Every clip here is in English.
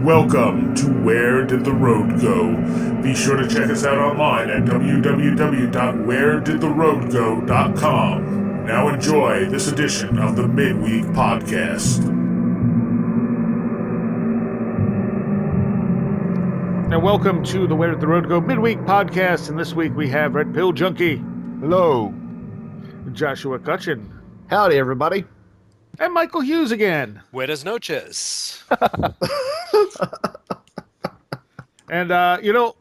Welcome to Where Did the Road Go? Be sure to check us out online at www.wheredidtheroadgo.com. Now enjoy this edition of the Midweek Podcast. And welcome to the Where Did the Road Go Midweek Podcast. And this week we have Red Pill Junkie. Hello. Joshua Cutchin. Howdy, everybody. And Michael Hughes again. Buenas noches. And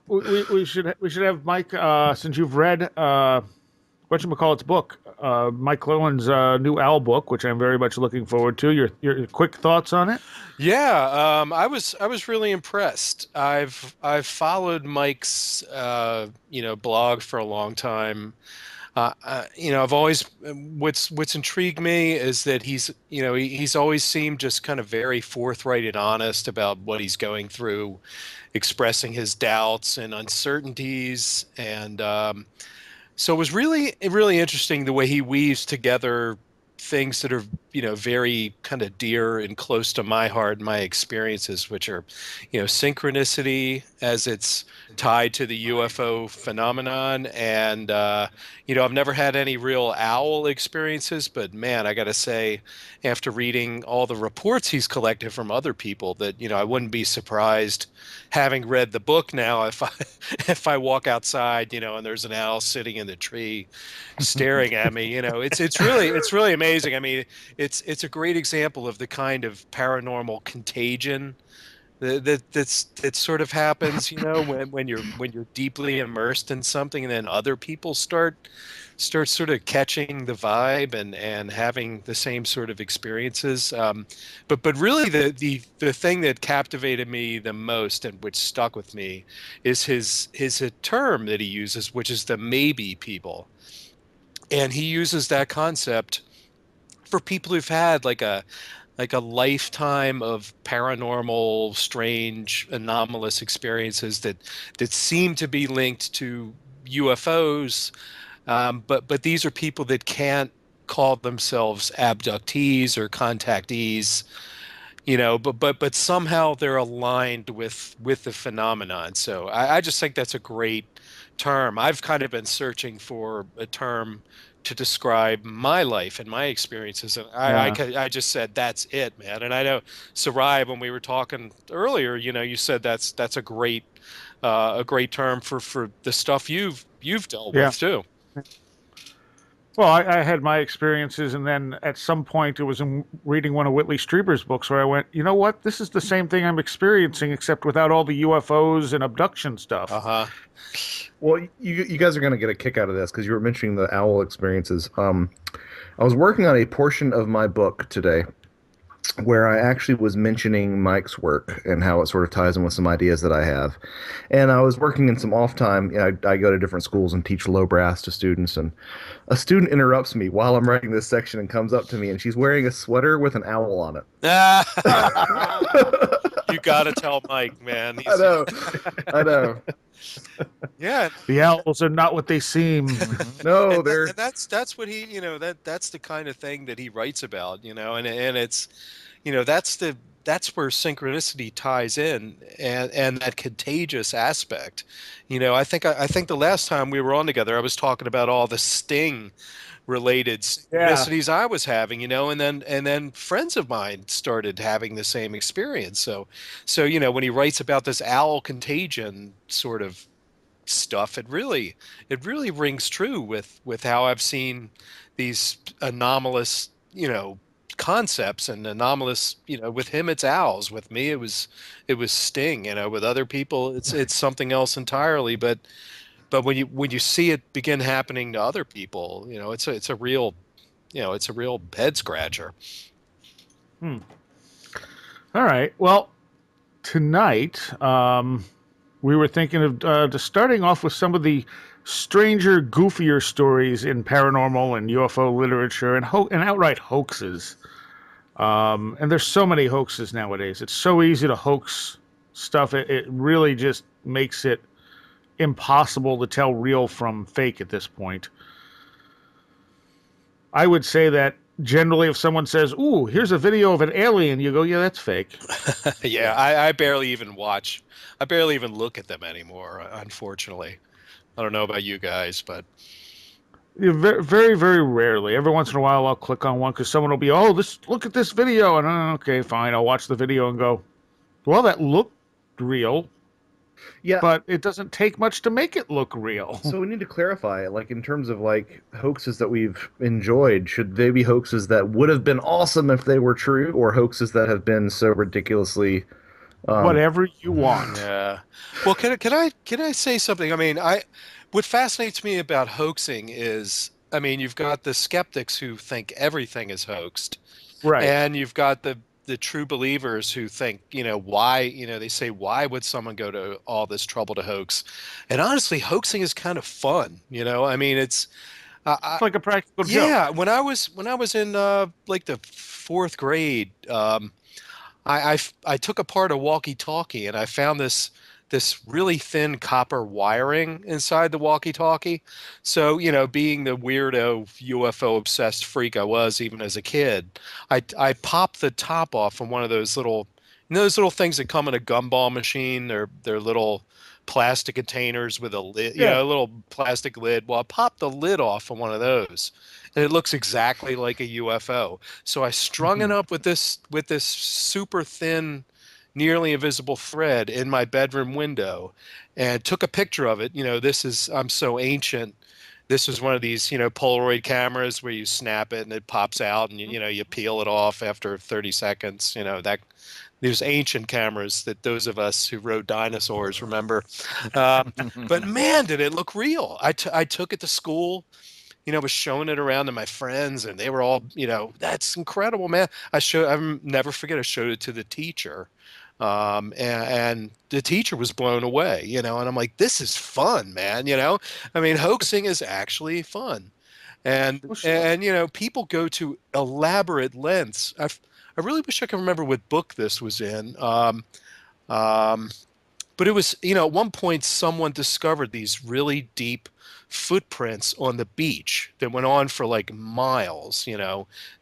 we should have Mike, since you've read whatchamacallit's book, Mike Clelland's new Owl book, which I'm very much looking forward to. Your quick thoughts on it? Yeah, I was really impressed. I've followed Mike's blog for a long time. I've always what's intrigued me is that he's always seemed just kind of very forthright and honest about what he's going through, expressing his doubts and uncertainties, and so it was really interesting the way he weaves together things that are very kind of dear and close to my heart and my experiences, which are synchronicity as it's tied to the UFO phenomenon, and I've never had any real owl experiences, but man, I gotta say, after reading all the reports he's collected from other people, that I wouldn't be surprised, having read the book now, if I walk outside and there's an owl sitting in the tree staring at me. It's really amazing. I mean, it's a great example of the kind of paranormal contagion that sort of happens, when you're deeply immersed in something, and then other people start sort of catching the vibe and having the same sort of experiences. But really the thing that captivated me the most and which stuck with me is his term that he uses, which is the maybe people. And he uses that concept for people who've had like a lifetime of paranormal, strange, anomalous experiences that seem to be linked to UFOs. But these are people that can't call themselves abductees or contactees, but somehow they're aligned with the phenomenon. So I just think that's a great term. I've kind of been searching for a term to describe my life and my experiences, and I just said that's it, man. And I know, Seriah, when we were talking earlier, you said that's a great term for the stuff you've dealt with too. Well, I had my experiences, and then at some point it was in reading one of Whitley Strieber's books where I went, you know what? This is the same thing I'm experiencing, except without all the UFOs and abduction stuff. Uh-huh. Well, you guys are going to get a kick out of this because you were mentioning the owl experiences. I was working on a portion of my book today where I actually was mentioning Mike's work and how it sort of ties in with some ideas that I have. And I was working in some off time. I go to different schools and teach low brass to students, and a student interrupts me while I'm writing this section and comes up to me, and she's wearing a sweater with an owl on it. You gotta tell Mike, man. I know. Yeah, the owls are not what they seem. No, they're. And that's what he, that's the kind of thing that he writes about, and it's, that's where synchronicity ties in, and that contagious aspect. I think the last time we were on together, I was talking about all the sting related synchronicities I was having, and then friends of mine started having the same experience. So when he writes about this owl contagion sort of stuff, it really rings true with how I've seen these anomalous, concepts, and anomalous, with him it's owls, with me it was sting, with other people it's something else entirely, but when you see it begin happening to other people, it's a real head scratcher. All right. Well, tonight we were thinking of just starting off with some of the stranger, goofier stories in paranormal and UFO literature and outright hoaxes. And there's so many hoaxes nowadays. It's so easy to hoax stuff. It really just makes it impossible to tell real from fake at this point. I would say that generally, if someone says, "Ooh, here's a video of an alien," you go, "Yeah, that's fake." Yeah, I barely even watch. I barely even look at them anymore, unfortunately. I don't know about you guys, but Very, very, very rarely. Every once in a while, I'll click on one because someone will be, "Oh, look at this video," and okay, fine, I'll watch the video and go, "Well, that looked real, Yeah. but it doesn't take much to make it look real." So we need to clarify, like in terms of like hoaxes that we've enjoyed, should they be hoaxes that would have been awesome if they were true, or hoaxes that have been so ridiculously um, Whatever you want. yeah. Well, can I say something? I mean, I what fascinates me about hoaxing is, I mean, you've got the skeptics who think everything is hoaxed, Right. and you've got the true believers who think, why, they say, why would someone go to all this trouble to hoax? And honestly, hoaxing is kind of fun, I mean, it's It's like a practical yeah, joke. when I was in like the fourth grade, I took apart a walkie-talkie and I found this really thin copper wiring inside the walkie-talkie. So, being the weirdo UFO obsessed freak I was even as a kid, I popped the top off from one of those little, those little things that come in a gumball machine. They're little plastic containers with a lid, Yeah. a little plastic lid. Well, I popped the lid off of one of those, and it looks exactly like a UFO. So I strung it up with this super thin, nearly invisible thread in my bedroom window, and took a picture of it. I'm so ancient. This was one of these, Polaroid cameras where you snap it and it pops out, and you peel it off after 30 seconds. That there's ancient cameras that those of us who rode dinosaurs remember. Um, but man, did it look real! I took it to school, was showing it around to my friends, and they were all, that's incredible, man. I'll never forget, I showed it to the teacher. And the teacher was blown away, and I'm like, this is fun, man. I mean, hoaxing is actually fun. And, Well, sure. and, people go to elaborate lengths. I really wish I could remember what book this was in. Um, but it was, at one point, someone discovered these really deep footprints on the beach that went on for like miles,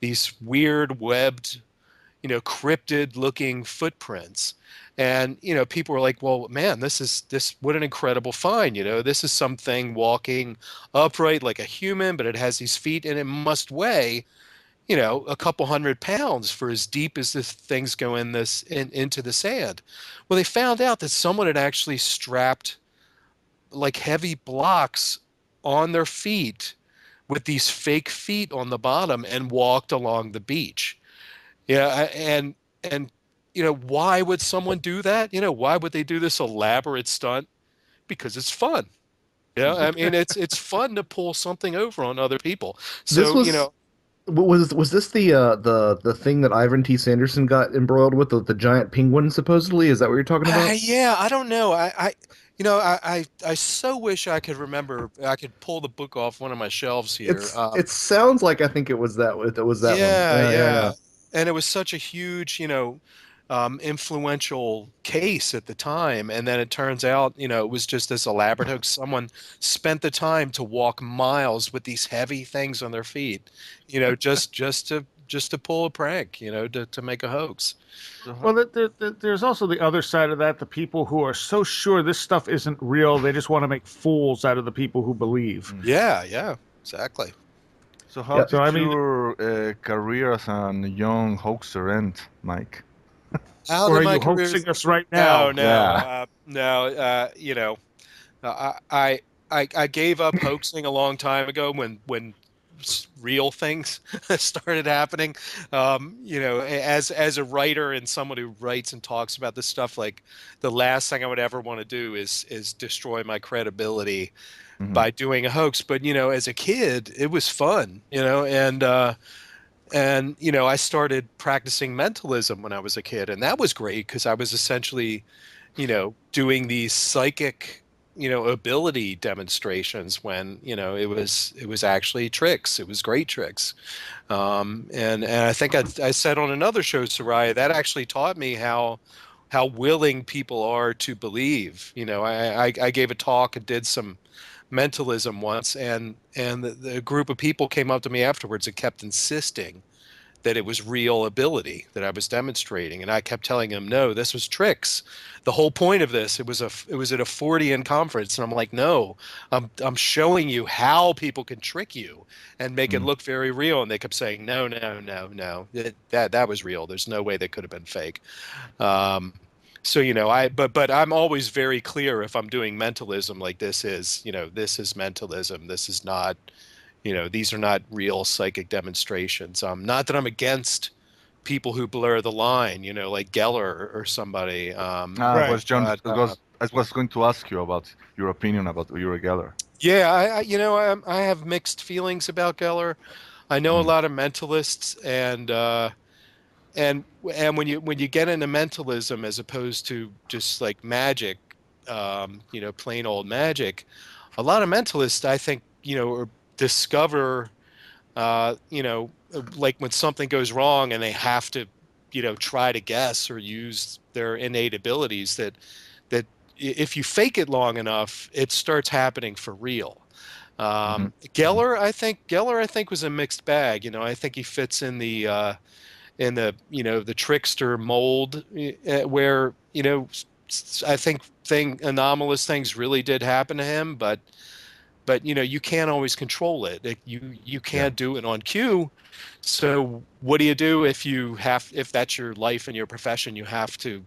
these weird webbed, cryptid looking footprints. And, people were like, well, man, what an incredible find. This is something walking upright like a human, but it has these feet and it must weigh, a couple 100 pounds for as deep as this things go into the sand. Well, they found out that someone had actually strapped like heavy blocks on their feet with these fake feet on the bottom and walked along the beach. Yeah, and why would someone do that? Why would they do this elaborate stunt? Because it's fun. Yeah, I mean it's fun to pull something over on other people. This So, was was this the thing that Ivan T. Sanderson got embroiled with, the giant penguin supposedly? Is that what you're talking about? yeah, I don't know. I so wish I could remember. I could pull the book off one of my shelves here. It sounds like I think it was that one. Yeah, Yeah, yeah, yeah. yeah. And it was such a huge, influential case at the time. And then it turns out, it was just this elaborate hoax. Someone spent the time to walk miles with these heavy things on their feet, just to pull a prank, to make a hoax. So, Well, there's also the other side of that, the people who are so sure this stuff isn't real, they just want to make fools out of the people who believe. Yeah, yeah, exactly. so how Yeah. did So, I mean, your career as a young hoaxer end, Mike? How or did are my you career? hoaxing us right No, now? no, Yeah. no. I gave up hoaxing a long time ago when real things started happening. As a writer and someone who writes and talks about this stuff, like the last thing I would ever want to do is destroy my credibility Hmm. by doing a hoax. But as a kid, it was fun. And I started practicing mentalism when I was a kid, and that was great because I was essentially, doing these psychic, ability demonstrations when, it was actually tricks. It was great tricks. And I think I said on another show, Seriah, that actually taught me how willing people are to believe. I gave a talk and did some mentalism once, and the group of people came up to me afterwards and kept insisting that it was real ability that I was demonstrating, and I kept telling them, no, this was tricks. The whole point of this, it was at a Fortean conference, and I'm like, no, I'm showing you how people can trick you and make it look very real. And they kept saying, no, no, no, no, that was real. There's no way that could have been fake. So but I'm always very clear if I'm doing mentalism, like this is mentalism. This is not. These are not real psychic demonstrations. Not that I'm against people who blur the line, like Geller or somebody. Right. I was going to ask you about your opinion about Uri Geller. Yeah, I have mixed feelings about Geller. I know a lot of mentalists, and when you get into mentalism as opposed to just like magic, plain old magic, a lot of mentalists, I think, discover, like when something goes wrong and they have to, try to guess or use their innate abilities, that if you fake it long enough, it starts happening for real. Geller, I think was a mixed bag. I think he fits in the the trickster mold, where I think anomalous things really did happen to him, but you can't always control it. You can't do it on cue. So what do you do if that's your life and your profession? You have to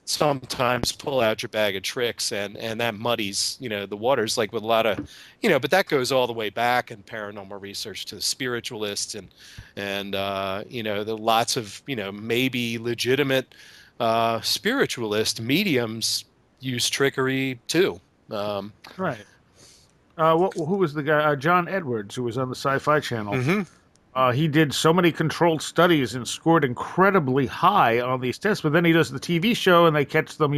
sometimes pull out your bag of tricks, and that muddies the waters, like with a lot of but that goes all the way back in paranormal research to the spiritualists and the lots of maybe legitimate spiritualist mediums use trickery too. Right. Who was the guy? John Edwards, who was on the Sci-Fi Channel. He did so many controlled studies and scored incredibly high on these tests. But then he does the TV show, and they catch them,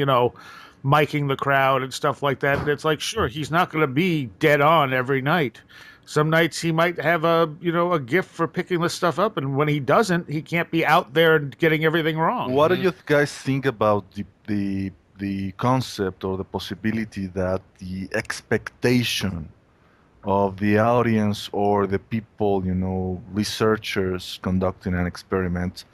miking the crowd and stuff like that. And it's like, sure, he's not going to be dead on every night. Some nights he might have a gift for picking this stuff up, and when he doesn't, he can't be out there and getting everything wrong. What do you guys think about the concept or the possibility that the expectation of the audience or the people, researchers conducting an experiment,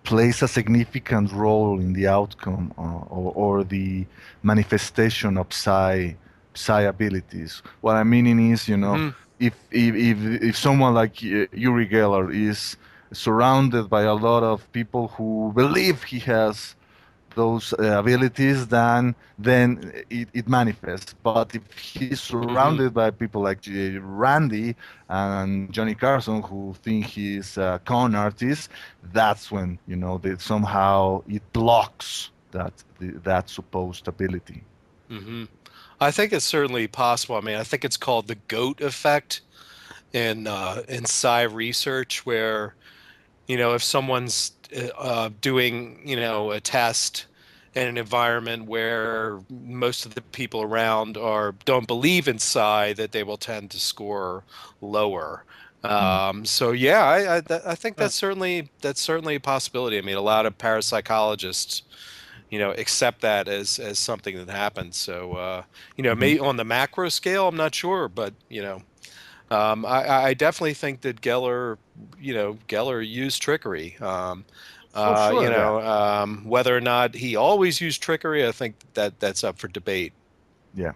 plays a significant role in the outcome or the manifestation of psi abilities? What I'm meaning is, if someone like Uri Geller is surrounded by a lot of people who believe he has those abilities, then it manifests. But if he's surrounded by people like Randy and Johnny Carson who think he's a con artist, that's when that somehow it blocks that supposed ability. I think it's certainly possible. I mean, I think it's called the goat effect in psi research, where if someone's doing a test in an environment where most of the people around don't believe in psi, that they will tend to score lower. So yeah, I think that's certainly a possibility. I mean, a lot of parapsychologists accept that as something that happens. So maybe on the macro scale, I'm not sure, but I definitely think that Geller used trickery. Whether or not he always used trickery, I think that's up for debate. Yeah.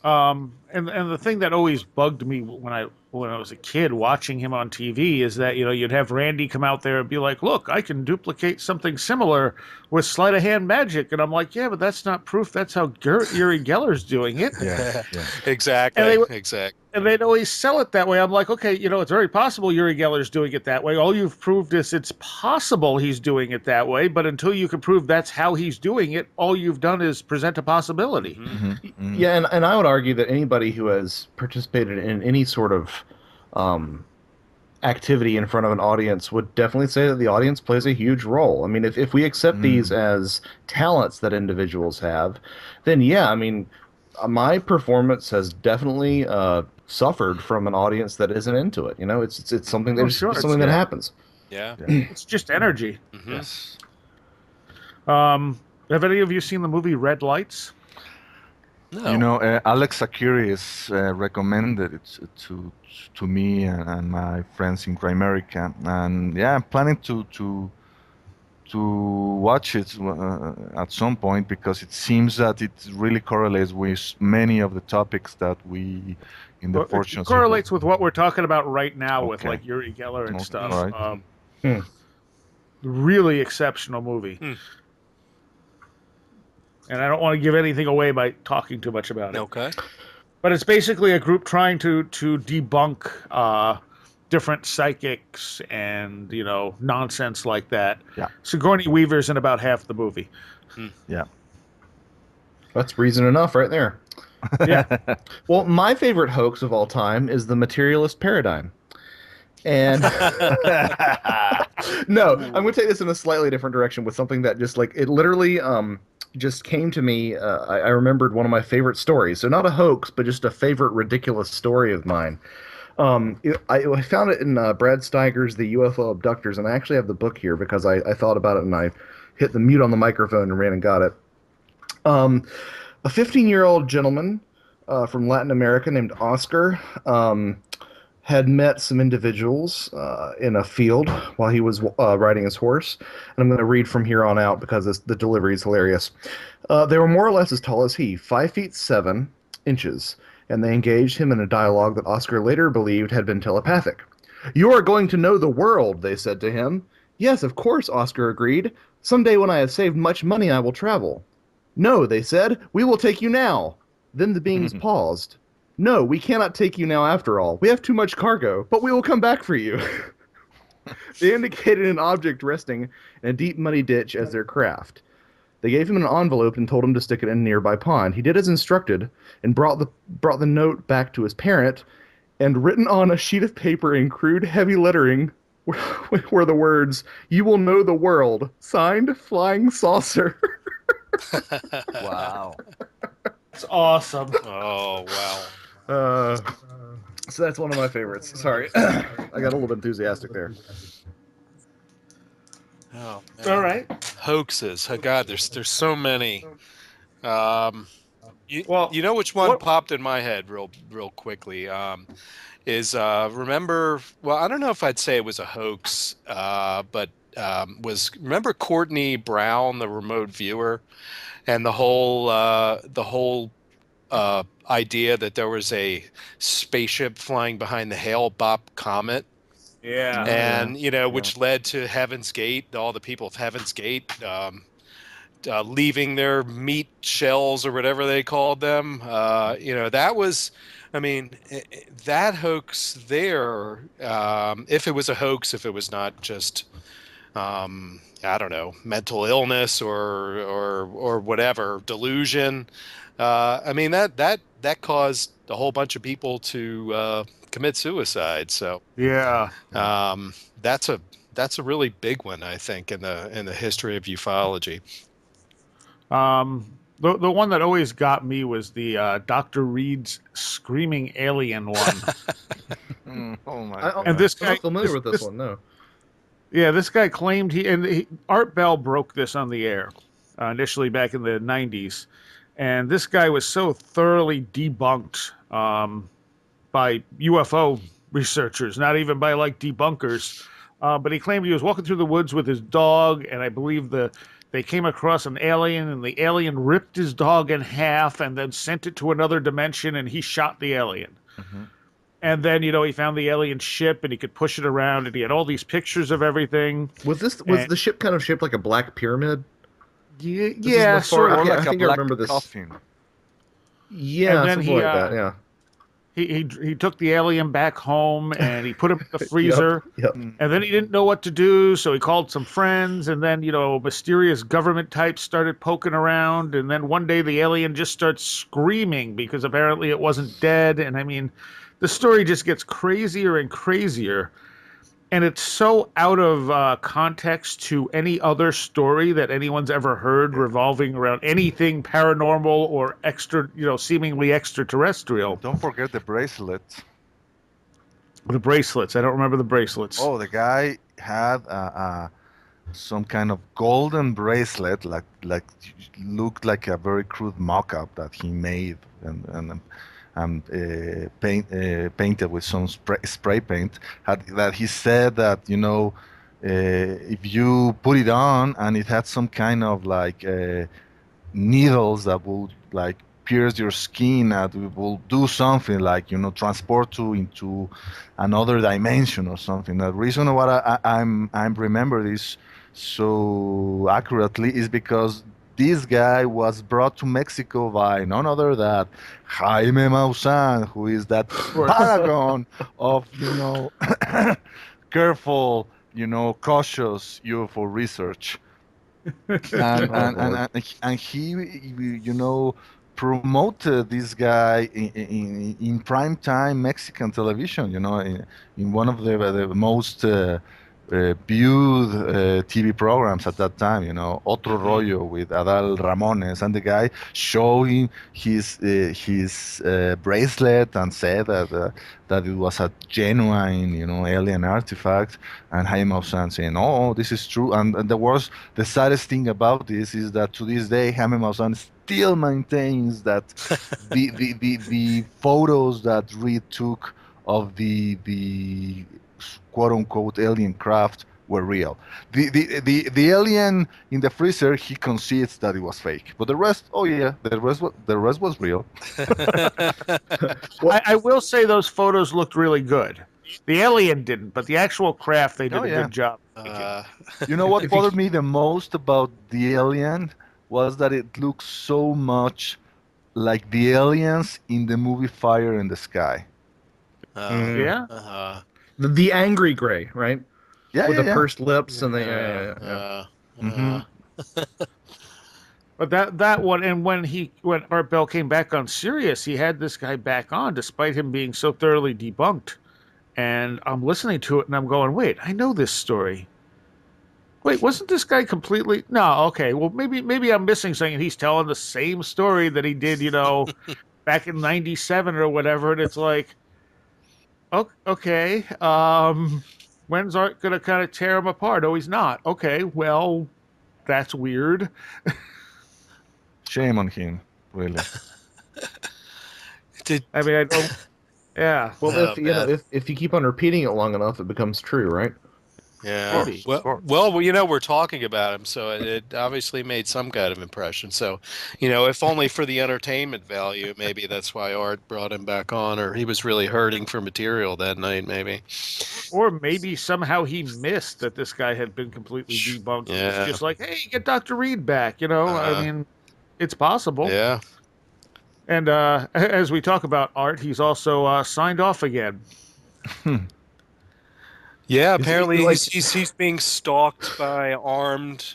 And the thing that always bugged me when I was a kid watching him on TV is that you'd have Randy come out there and be like, "Look, I can duplicate something similar with sleight of hand magic," and I'm like, "Yeah, but that's not proof. That's how Uri Geller's doing it." Yeah. Exactly. And they'd always sell it that way. I'm like, okay, it's very possible Uri Geller's doing it that way. All you've proved is it's possible he's doing it that way, but until you can prove that's how he's doing it, all you've done is present a possibility. Yeah, and I would argue that anybody who has participated in any sort of activity in front of an audience would definitely say that the audience plays a huge role. I mean, if we accept these as talents that individuals have, then yeah, I mean, my performance has definitely suffered from an audience that isn't into it. It's something that happens. Yeah. It's just energy. Yes. Have any of you seen the movie Red Lights? No. You know, Alex Akiris recommended it to me and my friends in Grimerica, and yeah, I'm planning to watch it at some point because it seems that it really correlates with many of the topics that we in the Well, it fortunes. correlates with what we're talking about right now with Okay. like Uri Geller and Okay, stuff. all right. Really exceptional movie. Hmm. And I don't want to give anything away by talking too much about it. Okay. But it's basically a group trying to debunk different psychics and nonsense like that. Yeah. Sigourney Weaver's in about half the movie. Yeah. That's reason enough right there. Yeah. Well, my favorite hoax of all time is the materialist paradigm. And no, I'm going to take this in a slightly different direction with something that just like it literally just came to me. I remembered one of my favorite stories. So not a hoax, but just a favorite ridiculous story of mine. I found it in Brad Steiger's The UFO Abductors, and I actually have the book here because I thought about it and I hit the mute on the microphone and ran and got it. A 15-year-old gentleman from Latin America named Oscar had met some individuals in a field while he was riding his horse. And I'm going to read from here on out because the delivery is hilarious. They were more or less as tall as he, 5 feet 7 inches, and they engaged him in a dialogue that Oscar later believed had been telepathic. "You are going to know the world," they said to him. "Yes, of course," Oscar agreed. "Someday when I have saved much money, I will travel." "No," they said, "we will take you now." Then the beings paused. "No, we cannot take you now after all. We have too much cargo, but we will come back for you." They indicated an object resting in a deep muddy ditch as their craft. They gave him an envelope and told him to stick it in a nearby pond. He did as instructed and brought the note back to his parent, and written on a sheet of paper in crude, heavy lettering were the words, "You will know the world," signed Flying Saucer. Wow. It's awesome. Oh wow. So that's one of my favorites. Sorry. I got a little bit enthusiastic there. Oh, All right. hoaxes. Oh God, there's so many. You Well, you know which one popped in my head real quickly. Is remember? Well, I don't know if I'd say it was a hoax, but remember Courtney Brown, the remote viewer, and the whole idea that there was a spaceship flying behind the Hale-Bopp comet. Yeah. And which led to Heaven's Gate, all the people of Heaven's Gate leaving their meat shells or whatever they called them. That was, I mean, that hoax there. If it was a hoax, if it was not just, I don't know, mental illness or whatever delusion. I mean that caused a whole bunch of people to commit suicide. So Yeah. that's a really big one, I think, in the history of ufology. The one that always got me was the Dr. Reed's screaming alien one. Oh my I'm God. And this guy, not familiar with this one, no. Yeah, this guy claimed Art Bell broke this on the air initially back in the 90s. And this guy was so thoroughly debunked by UFO researchers, not even by like debunkers. But he claimed he was walking through the woods with his dog, and I believe they came across an alien, and the alien ripped his dog in half and then sent it to another dimension, and he shot the alien. Mhm. And then, he found the alien ship, and he could push it around, and he had all these pictures of everything. Was the ship kind of shaped like a black pyramid? Yeah, is the sort far- of. Okay, I Like a think I black remember this. coffin. Yeah, And then something he, like that, yeah. He took the alien back home, and he put him in the freezer. Yep. And then he didn't know what to do, so he called some friends, and then, mysterious government types started poking around, and then one day the alien just starts screaming because apparently it wasn't dead, and I mean, the story just gets crazier and crazier, and it's so out of context to any other story that anyone's ever heard revolving around anything paranormal or seemingly extraterrestrial. Don't forget the bracelet. The bracelets, I don't remember the bracelets. Oh, the guy had a some kind of golden bracelet, like looked like a very crude mock-up that he made and painted with some spray paint. That he said that if you put it on and it had some kind of like needles that will like pierce your skin, that will do something like transport you into another dimension or something. The reason why I'm remember this so accurately is because this guy was brought to Mexico by none other than Jaime Maussan, who is that paragon of careful, cautious UFO research. And he promoted this guy in prime time Mexican television, in one of the most viewed TV programs at that time, Otro Rollo with Adal Ramones, and the guy showing his bracelet and said that it was a genuine, alien artifact, and Jaime Maussan saying, "Oh, this is true." And the saddest thing about this is that to this day, Jaime Maussan still maintains that the photos that Reed took of the quote unquote alien craft were real. The alien in the freezer, he concedes that it was fake, but the rest, oh yeah, the rest was real. I will say those photos looked really good. The alien didn't, but the actual craft, they did a good job. You know what bothered me the most about the alien was that it looks so much like the aliens in the movie Fire in the Sky. Yeah. The angry gray, right? Yeah, with yeah, the pursed lips and the But that one, and when Art Bell came back on Sirius, he had this guy back on, despite him being so thoroughly debunked. And I'm listening to it, and I'm going, "Wait, I know this story. Wait, wasn't this guy completely? No, okay. Well, maybe I'm missing something. And he's telling the same story that he did, back in '97 or whatever." And it's like, okay, when's Art gonna kind of tear him apart? Oh, he's not. Okay, well, that's weird. Shame on him, really. I mean, I don't. Yeah. Well, if you keep on repeating it long enough, it becomes true, right? Yeah. Maybe. Well, we're talking about him, so it obviously made some kind of impression. So, if only for the entertainment value, maybe that's why Art brought him back on, or he was really hurting for material that night, maybe. Or maybe somehow he missed that this guy had been completely debunked. Yeah. It's just like, hey, get Dr. Reed back, I mean, it's possible. Yeah. And as we talk about Art, he's also signed off again. Yeah, apparently he's being stalked by armed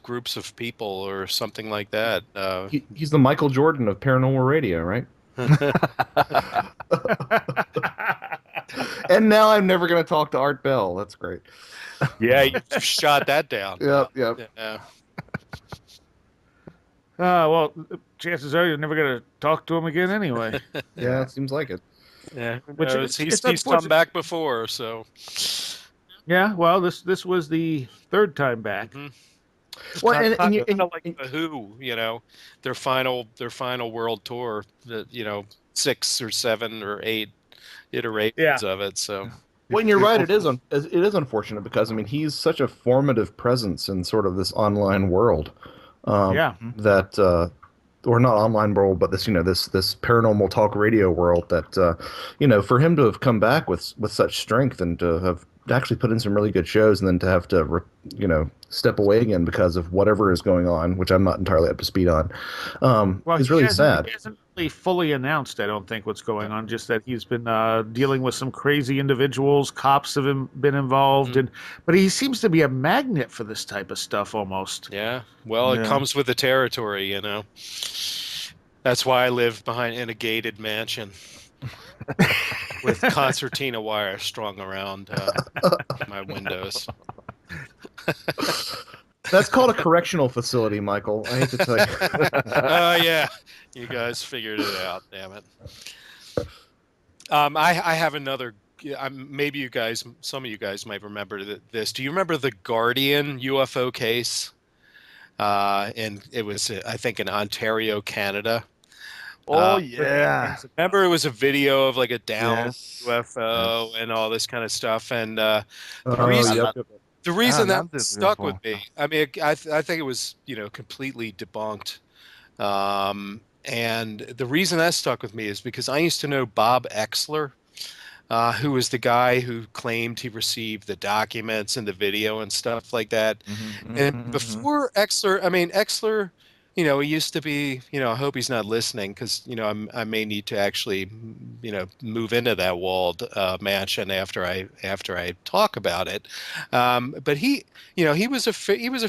groups of people or something like that. He's the Michael Jordan of paranormal radio, right? And now I'm never going to talk to Art Bell. That's great. Yeah, you shot that down. Yep. Yeah. Well, chances are you're never going to talk to him again anyway. Yeah, it seems like it. Yeah, Which he's come back before, so. Yeah, well, this was the third time back. Mm-hmm. Well, kind of like the Who, their final world tour, 6 or 7 or 8 iterations of it. So. Well, and you're right. It is unfortunate because he's such a formative presence in sort of this online world. That or not online world, but this this paranormal talk radio world that for him to have come back with such strength and to have actually put in some really good shows and then to have to step away again because of whatever is going on, which I'm not entirely up to speed on, is really sad. He hasn't really fully announced, I don't think, what's going on. Just that he's been dealing with some crazy individuals. Cops have been involved, but he seems to be a magnet for this type of stuff almost. Yeah. Well, it comes with the territory, That's why I live in a gated mansion with concertina wire strung around my windows. That's called a correctional facility, Michael. I hate to tell you. Oh, yeah. You guys figured it out, damn it. I have another maybe you guys, some of you guys might remember this. Do you remember the Guardian UFO case? And it was, I think, in Ontario, Canada. Oh Yeah. yeah. Remember, it was a video of like a down Yes. UFO Yes. and all this kind of stuff. And the Oh, reason yep. the reason that Not this stuck with UFO. me, I mean, I think it was, completely debunked. And the reason that stuck with me is because I used to know Bob Exler, who was the guy who claimed he received the documents and the video and stuff like that. And Mm-hmm. before Exler, I mean, Exler, he used to be, I hope he's not listening because, I may need to actually, move into that walled mansion after I talk about it. But he was a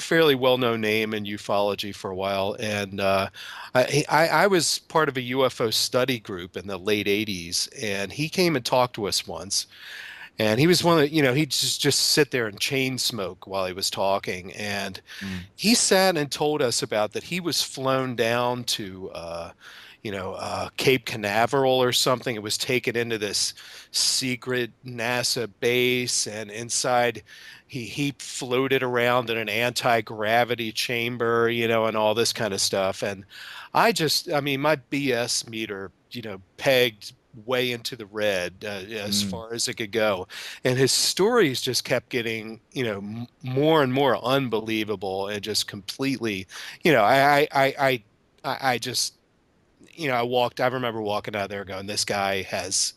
fairly well-known name in ufology for a while. And I was part of a UFO study group in the late 80s. And he came and talked to us once. And he was one of, he'd just sit there and chain smoke while he was talking. And Mm. he sat and told us about that he was flown down to, Cape Canaveral or something. It was taken into this secret NASA base, and inside he floated around in an anti-gravity chamber, and all this kind of stuff. And I mean, my BS meter, pegged way into the red as Mm. far as it could go, and his stories just kept getting more and more unbelievable and just completely I just I remember walking out there going, this guy has,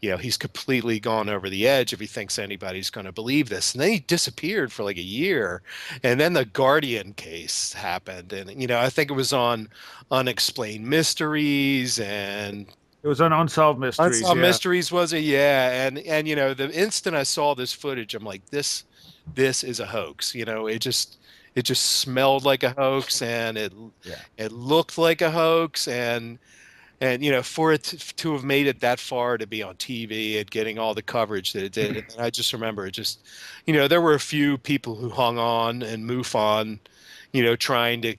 he's completely gone over the edge if he thinks anybody's going to believe this. And then he disappeared for like a year. And then the Guardian case happened. And, I think it was on Unexplained Mysteries and It was on Unsolved Mysteries. Unsolved Yeah. Mysteries, was it? Yeah. And the instant I saw this footage, I'm like, this is a hoax. It just smelled like a hoax, and Yeah. it looked like a hoax. And for it to have made it that far, to be on TV and getting all the coverage that it did. And I just remember it just, there were a few people who hung on and MUFON, trying to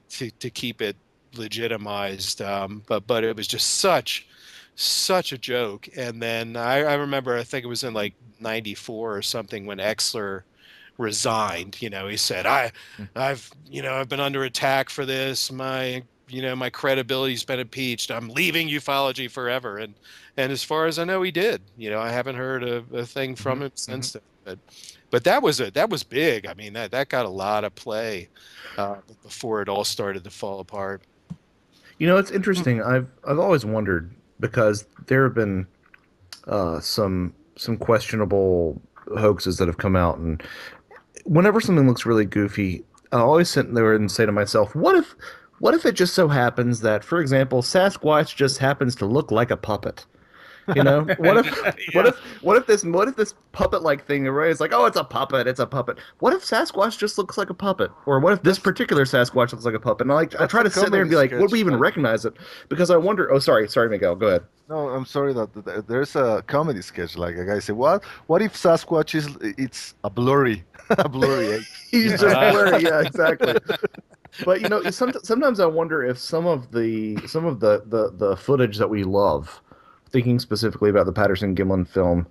keep it legitimized. But it was just such a joke. And then I remember, I think it was in like 94 or something, when Exler resigned. He said, Mm. I've been under attack for this. My credibility's been impeached. I'm leaving ufology forever. And as far as I know, he did. I haven't heard a thing from him since then. But that was big. I mean, that got a lot of play before it all started to fall apart. It's interesting. I've always wondered because there have been some questionable hoaxes that have come out, and whenever something looks really goofy, I always sit there and say to myself, what if it just so happens that, for example, Sasquatch just happens to look like a puppet? What if Yeah. what if this puppet like thing, everybody's like, oh, it's a puppet. What if Sasquatch just looks like a puppet? Or what if this particular Sasquatch looks like a puppet? And I That's try a to sit there and comedy be like, would sketch. we even Like, recognize it? Because I wonder. Oh, sorry, Miguel, go ahead. no, I'm sorry that there's a comedy sketch. Like a guy say, What if Sasquatch it's a blurry, a blurry ape? He's just blurry. Yeah, exactly. But sometimes I wonder if some of the footage that we love, thinking specifically about the Patterson Gimlin film,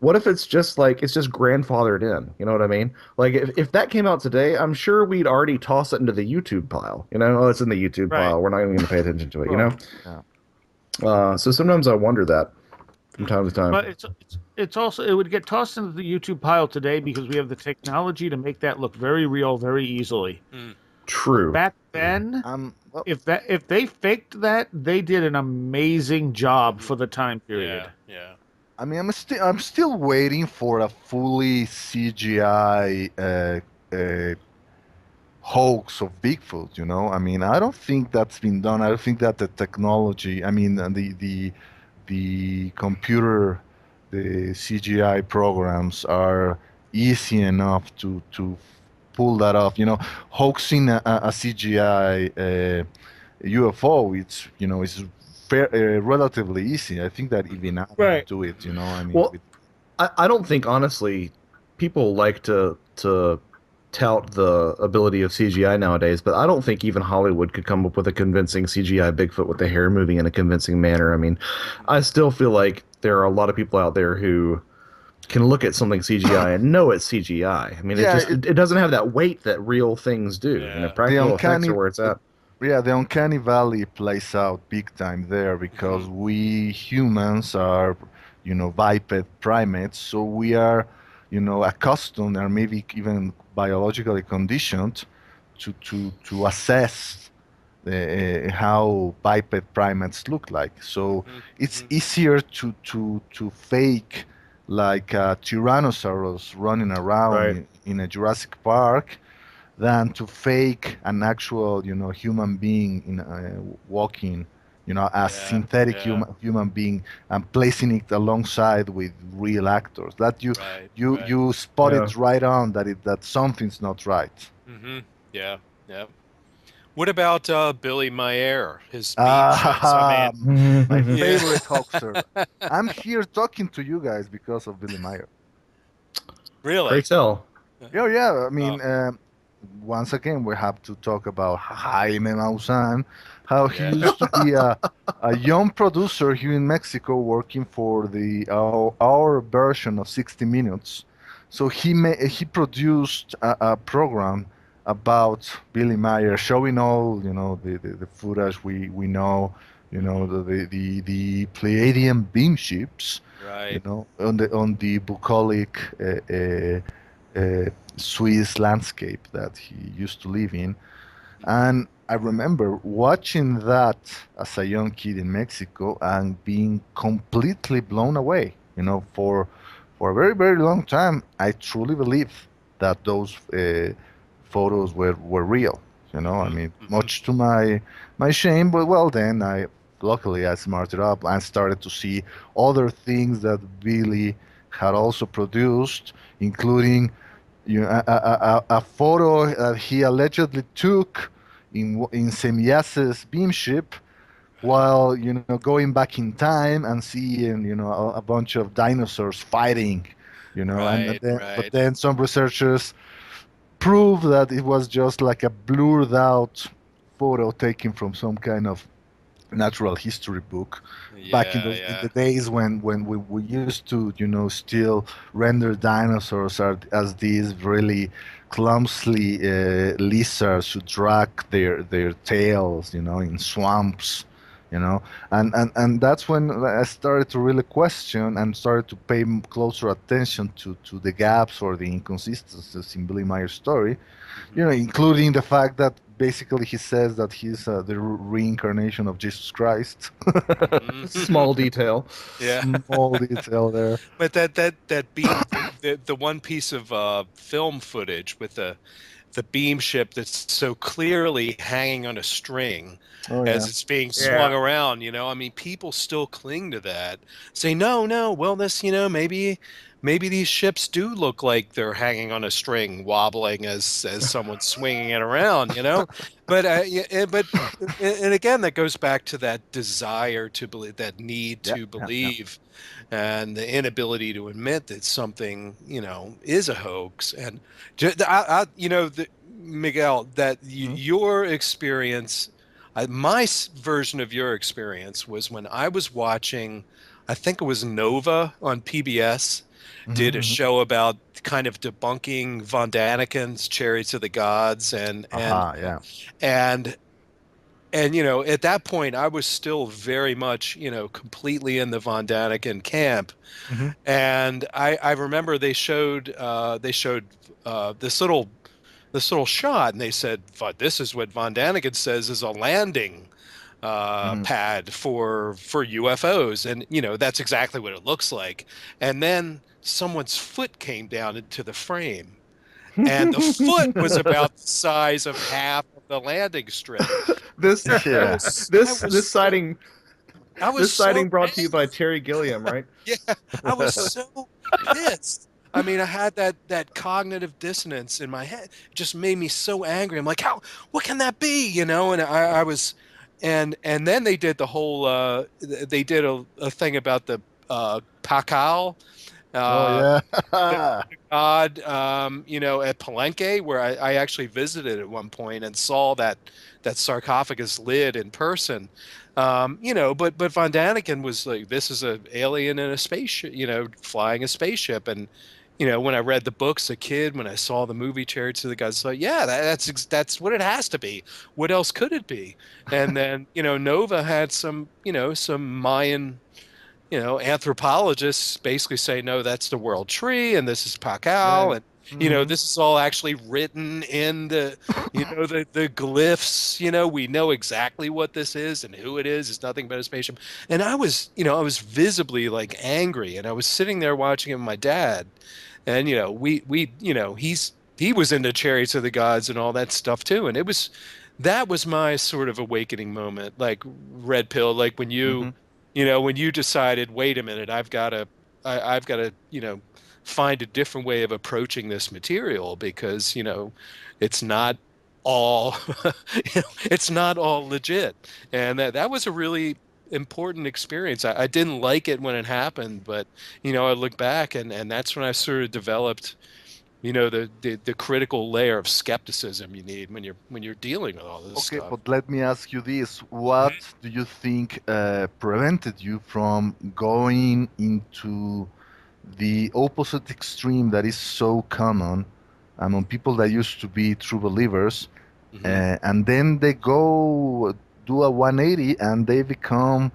what if it's just grandfathered in? You know what I mean? Like if that came out today, I'm sure we'd already toss it into the YouTube pile. Oh, it's in the YouTube Right. pile. We're not even going to pay attention to it. Yeah. So sometimes I wonder that from time to time. But it's also, it would get tossed into the YouTube pile today because we have the technology to make that look very real very easily. True. Back then, Well, if they faked that, they did an amazing job for the time period. Yeah. I mean, I'm still waiting for a fully CGI hoax of Bigfoot. I mean, I don't think that's been done. I don't think that the technology, I mean, the computer, the CGI programs are easy enough to pull that off. Hoaxing a CGI UFO, it's relatively easy. I think that even I Right. do it. I mean, Well, I don't think honestly people like to tout the ability of CGI nowadays, but I don't think even Hollywood could come up with a convincing CGI Bigfoot with the hair moving in a convincing manner. I mean, I still feel like there are a lot of people out there who can look at something CGI and know it's CGI. I mean, Yeah, it doesn't have that weight that real things do. You know, Yeah. the practical effects uncanny, are where it's at. yeah, the uncanny valley plays out big time there because we humans are, biped primates, so we are, accustomed or maybe even biologically conditioned to assess how biped primates look like. So it's easier to fake like a Tyrannosaurus running around Right. in a Jurassic Park than to fake an actual, human being in walking, a Yeah. synthetic Yeah. human being and placing it alongside with real actors. That you Right. you Right. you spot Yeah. it right on that something's not right. Yeah. Yeah. What about Billy Meier, his beam ships? I Ah, mean, my yeah. favorite hoaxer. I'm here talking to you guys because of Billy Meier. Pray Really? tell. Yeah, yeah. I Oh, mean, once again, we have to talk about Jaime Maussan, how he yeah. used to be a young producer here in Mexico working for our version of 60 Minutes. So he produced a program about Billy Meyer, showing all the footage we know, the Pleiadian beam ships, Right. on the bucolic. Swiss landscape that he used to live in. And I remember watching that as a young kid in Mexico and being completely blown away. For a very, very long time, I truly believed that those photos were real. I mean, much to my shame, but well, then luckily I smarted up and started to see other things that Billy had also produced, including a photo that he allegedly took in Semyase's beam ship while going back in time and seeing a bunch of dinosaurs fighting, and Right. then but Right. then some researchers prove that it was just like a blurred out photo taken from some kind of natural history book back Yeah. in the Yeah. days when we used to still render dinosaurs as these really clumsily lizards who drag their tails in swamps, you know and that's when I started to really question and started to pay closer attention to the gaps or the inconsistencies in Billy Meyer's story, including the fact that basically he says that he's the reincarnation of Jesus Christ. Small detail. Yeah. Small detail there. But that beam, the one piece of film footage with the beam ship that's so clearly hanging on a string Oh as yeah. it's being swung Yeah. around, I mean, people still cling to that, say, no, no, well, this, maybe these ships do look like they're hanging on a string, wobbling as someone's swinging it around, but and again, that goes back to that desire to believe, that need Yeah, to yeah, yeah. believe, and the inability to admit that something, is a hoax. And Miguel, that Mhm. your experience, my version of your experience was when I was watching, I think it was Nova on PBS, did a Mhm. show about kind of debunking Von Daniken's Chariots of the Gods, Aha, yeah. and at that point I was still very much, completely in the Von Daniken camp. Mhm. And I remember they showed this little shot, and they said, "This is what Von Daniken says is a landing Mhm. pad for UFOs," and that's exactly what it looks like. And then someone's foot came down into the frame, and the foot was about the size of half of the landing strip. this I Yeah. was I this was this so sighting I was this so sighting brought to you by angry. Terry Gilliam, right? Yeah, I was so pissed. I mean, I had that cognitive dissonance in my head. It just made me so angry. I'm like, how? What can that be? And I was, and then they did the whole. They did a thing about the Pakal, Oh The yeah. god, at Palenque, where I actually visited at one point and saw that sarcophagus lid in person. But Von Daniken was like, this is an alien in a spaceship, flying a spaceship. And when I read the books, a kid, when I saw the movie Chariots of the Gods, like, yeah, that's what it has to be. What else could it be? And then Nova had some Mayan anthropologists basically say, no, that's the world tree, and this is Yeah. Pakal, and Hmm. this is all actually written in the glyphs. We know exactly what this is and who it is. It's nothing but a spaceship. And I was visibly like angry, and I was sitting there watching it with my dad, and he was into Chariots of the Gods and all that stuff too, and that was my sort of awakening moment, like Red Pill, like Hmm. when you decided, wait a minute, I've got to, find a different way of approaching this material because, it's not all, it's not all legit. And that was a really important experience. I didn't like it when it happened, but, I look back and that's when I sort of developed, the critical layer of skepticism you need when you're dealing with all this Okay, stuff. but let me ask you this. What do you think prevented you from going into the opposite extreme that is so common among people that used to be true believers, Hmm. and then they go do a 180 and they become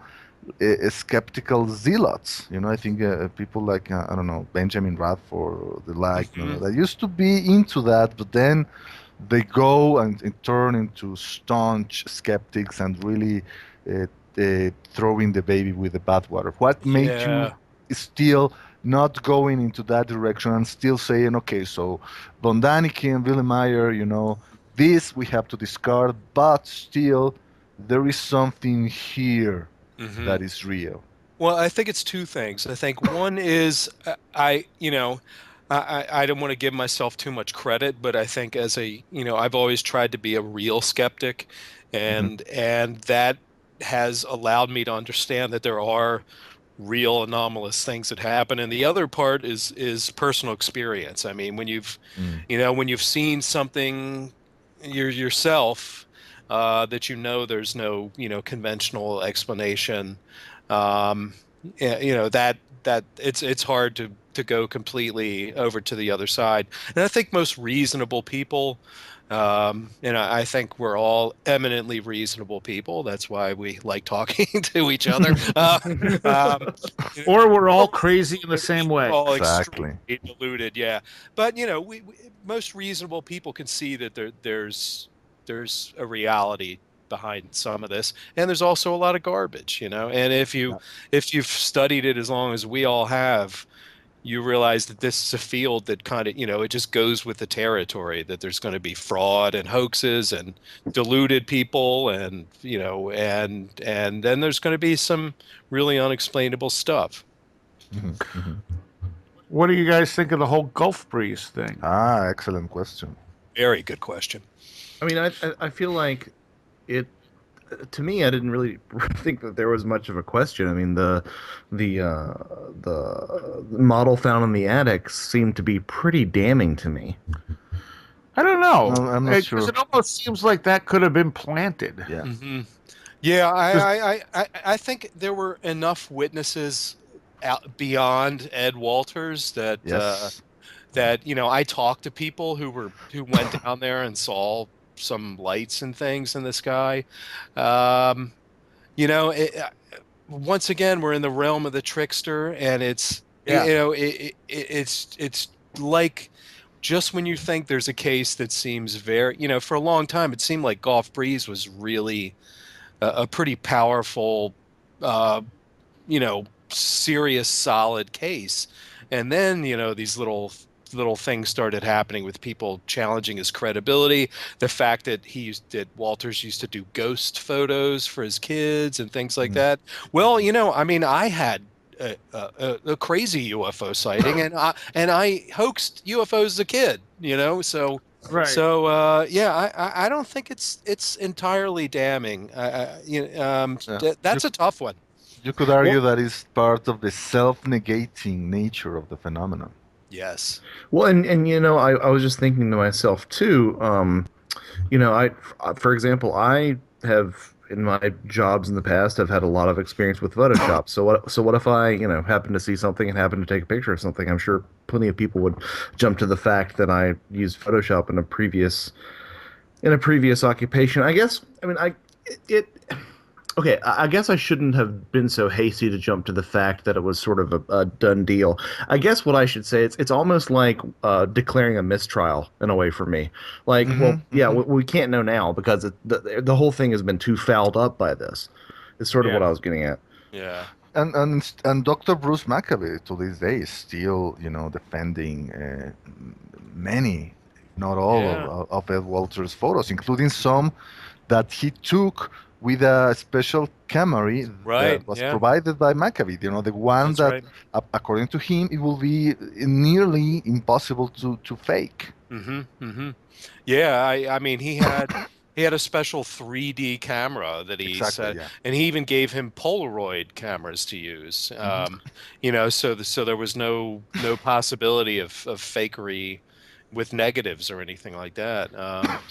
skeptical zealots? I think people like, I don't know, Benjamin Radford or the like, Hmm. that used to be into that, but then they go and turn into staunch skeptics and really throwing the baby with the bathwater. What made you Yeah. still not going into that direction and still saying, okay, so Von Daniken and Wilhelm Meier, this we have to discard, but still there is something here Hmm. that is real. Well, I think it's two things. I think one is I don't want to give myself too much credit, but I think I've always tried to be a real skeptic, Hmm. and that has allowed me to understand that there are real anomalous things that happen. And the other part is personal experience. I mean, Mm. when you've seen something yourself, that there's no conventional explanation. Um, that it's hard to go completely over to the other side. And I think most reasonable people, and I think we're all eminently reasonable people. That's why we like talking to each other. Um, Or we're all we're crazy in the same way. all extremely Exactly. deluded, yeah. But most reasonable people can see that there's a reality behind some of this, and there's also a lot of garbage, And Yeah. if you've studied it as long as we all have, you realize that this is a field that kind of, it just goes with the territory, that there's going to be fraud and hoaxes and deluded people, and and then there's going to be some really unexplainable stuff. Hmm. Hmm. What do you guys think of the whole Gulf breeze thing? Excellent question. Very good question. I mean, I feel like it. To me, I didn't really think that there was much of a question. I mean, the model found in the attic seemed to be pretty damning to me. I don't know, No, I'm not because sure. it almost seems like that could have been planted. Yeah. Hmm. Yeah, Just I think there were enough witnesses out beyond Ed Walters that Yes. I talked to people who went down there and saw some lights and things in the sky. Um, once again, we're in the realm of the trickster, and yeah. it's like, just when you think there's a case that seems very, for a long time, it seemed like Golf Breeze was really a pretty powerful, uh, serious, solid case. And then, these little things started happening with people challenging his credibility. The fact that Walters used to do ghost photos for his kids and things like Mm. that. Well, I mean, I had a crazy UFO sighting, and I hoaxed UFOs as a kid, so. Right. So yeah, I don't think it's entirely damning. Yeah. That's a tough one. You could argue that is part of the self-negating nature of the phenomenon. Yes. Well, and I was just thinking to myself too. For example, I have in my jobs in the past have had a lot of experience with Photoshop. So what if I, happen to see something and happen to take a picture of something? I'm sure plenty of people would jump to the fact that I used Photoshop in a previous occupation. I guess, I mean, it okay, I guess I shouldn't have been so hasty to jump to the fact that it was sort of a done deal. I guess what I should say, it's almost like declaring a mistrial in a way for me. Like, well, yeah, we can't know now because the whole thing has been too fouled up by this. It's sort of what I was getting at. Yeah. And Dr. Bruce Maccabee to this day is still, defending many, not all of Ed Walter's photos, including some that he took with a special camera that was provided by Maccabee. The one that, according to him, it will be nearly impossible to fake. Yeah, I mean, he had a special 3D camera that he said, and he even gave him Polaroid cameras to use. So there was no possibility of fakery with negatives or anything like that.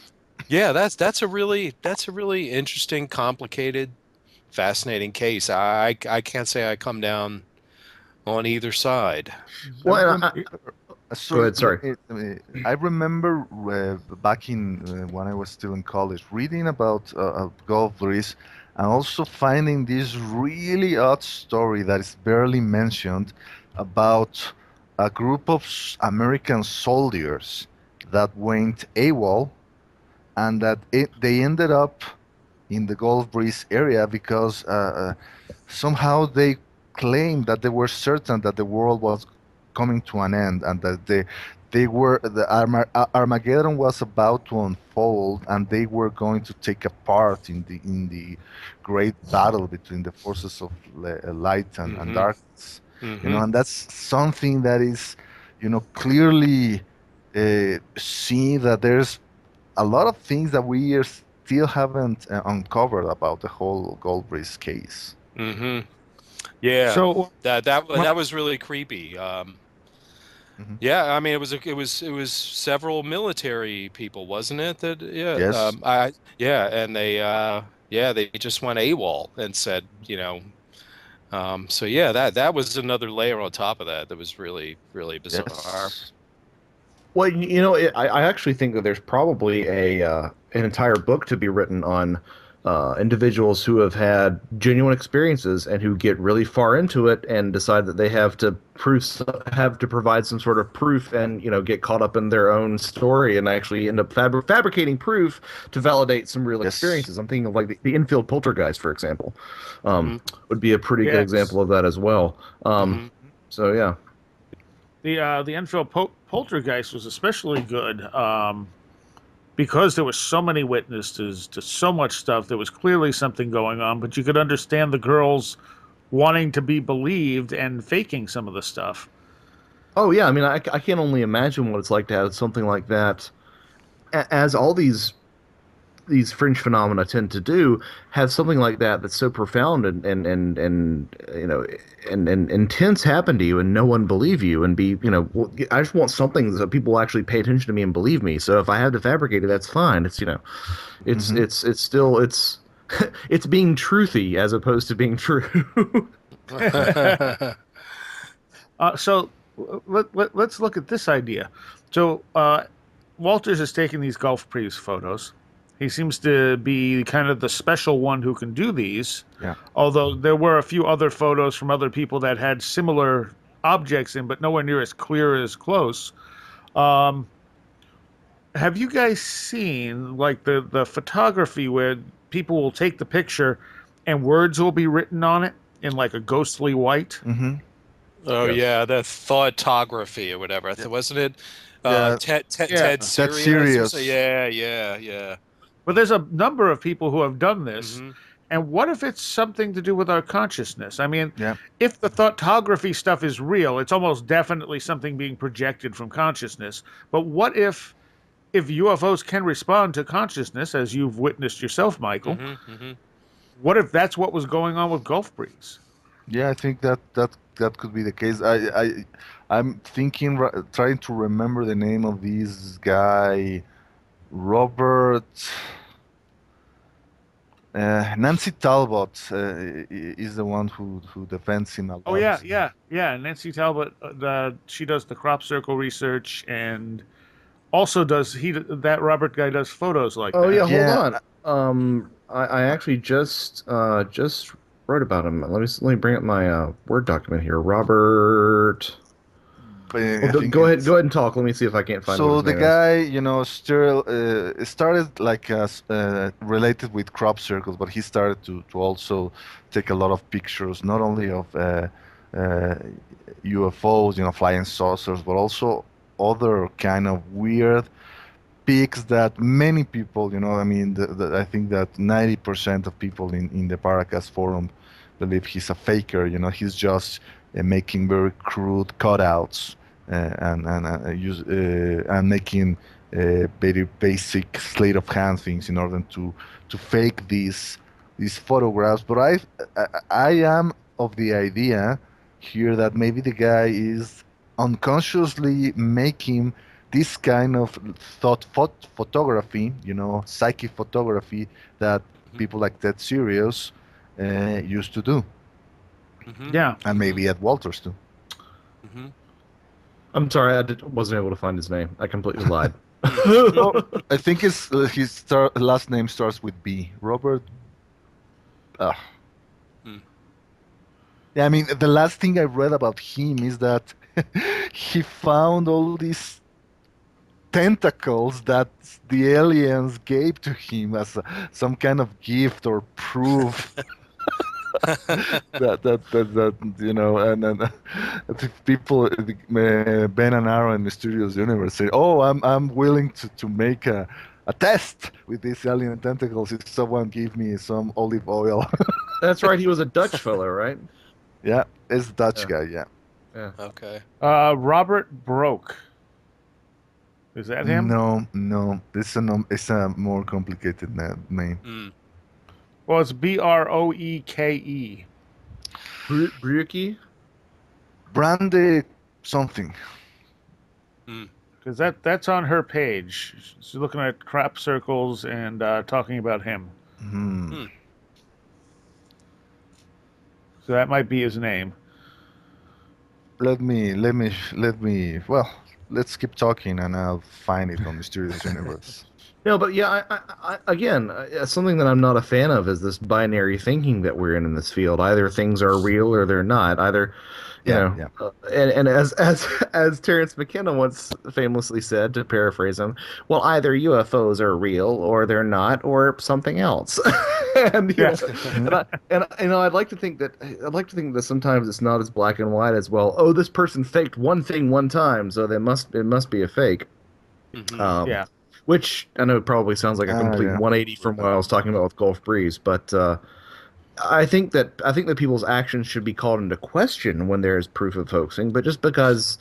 Yeah, that's a really interesting, complicated, fascinating case. I can't say I come down on either side. Well, go ahead, sorry. I remember back in when I was still in college, reading about Gulf Breeze, and also finding this really odd story that is barely mentioned about a group of American soldiers that went AWOL, and that they ended up in the Gulf Breeze area because somehow they claimed that they were certain that the world was coming to an end, and that Armageddon was about to unfold, and they were going to take a part in the great battle between the forces of light and darkness. And that's something that is, clearly seen that there's a lot of things that we still haven't uncovered about the whole Goldbreeze case. Yeah. So that was really creepy. Yeah, I mean, it was several military people, wasn't it? That Yes. and they just went AWOL and said, so yeah, that was another layer on top of that was really, really bizarre. Yes. Well, I actually think that there's probably an entire book to be written on individuals who have had genuine experiences and who get really far into it and decide that they have to provide some sort of proof, and get caught up in their own story and actually end up fabricating proof to validate some real experiences. I'm thinking of like the infield poltergeist, for example, would be a pretty good example of that as well. So yeah. The Enfield poltergeist was especially good because there were so many witnesses to so much stuff. There was clearly something going on, but you could understand the girls wanting to be believed and faking some of the stuff. Oh yeah, I mean, I can only imagine what it's like to have something like that, as all these fringe phenomena tend to do, have something like that that's so profound and intense happen to you, and no one believe you, and be, I just want something that people will actually pay attention to me and believe me. So if I have to fabricate it, that's fine. It's it's still it's being truthy as opposed to being true. So let's look at this idea. So Walters is taking these Gulf Breeze photos. He seems to be kind of the special one who can do these. Yeah. Although there were a few other photos from other people that had similar objects in, but nowhere near as clear as close. Have you guys seen like the photography where people will take the picture and words will be written on it in like a ghostly white? Oh yeah, the Thoughtography or whatever, wasn't it? Ted Seriah. Yeah. But there's a number of people who have done this. And what if it's something to do with our consciousness? I mean, if the thoughtography stuff is real, it's almost definitely something being projected from consciousness. But what if UFOs can respond to consciousness, as you've witnessed yourself, Michael? What if that's what was going on with Gulf Breeze? Yeah, I think that could be the case. I'm thinking, trying to remember the name of this guy, Robert. Nancy Talbot is the one who defends him a Oh lot. yeah. Nancy Talbot, she does the crop circle research and also does that Robert guy does photos like Oh that. yeah, hold Yeah, on. I actually just wrote about him. Let me bring up my Word document here. Robert. but Well, I think go ahead. Go it's ahead and talk. Let me see if I can't find what so his the name is. guy, still started like related with crop circles, but he started to also take a lot of pictures, not only of uh, UFOs, flying saucers, but also other kind of weird pics that many people, I mean, I think that 90% of people in the Paracast forum believe he's a faker. He's just making very crude cutouts and making very basic sleight of hand things in order to fake these photographs. But I am of the idea here that maybe the guy is unconsciously making this kind of photography, psychic photography that Hmm. people like Ted Serious used to do, Hmm. Yeah. and Hmm. maybe at Walters too. Hmm. I'm sorry, wasn't able to find his name. I completely lied. Oh, I think his last name starts with B. Robert. Uh, yeah, I mean, the last thing I read about him is that he found all these tentacles that the aliens gave to him as some kind of gift or proof that and I think people, Ben and Aaron in the Studios Universe say, "Oh, I'm willing to make a test with these alien tentacles if someone give me some olive oil." That's right. He was a Dutch fellow, right? Yeah, it's a Dutch Yeah. guy. Yeah, Yeah. Okay. Robert Broke. Is that him? no, it's a more complicated name. Mm. Well, it's Broeke. Brücke? Brande something. Mm. Because that's on her page. She's looking at crop circles and talking about him. Hmm. Mm. So that might be his name. Let me. Well, let's keep talking, and I'll find it on the Studios Universe. No, but yeah, again, something that I'm not a fan of is this binary thinking that we're in this field. Either things are real or they're not. Either, Yeah, yeah. and as Terrence McKenna once famously said, to paraphrase him, well, either UFOs are real or they're not, or something else. and you Yeah. know, I'd like to think that sometimes it's not as black and white as well. Oh, this person faked one thing one time, so it must be a fake. Hmm. Um, Yeah. which I know probably sounds like a Ah, complete yeah. 180 from what I was talking about with Gulf Breeze, but I think that people's actions should be called into question when there is proof of hoaxing. But just because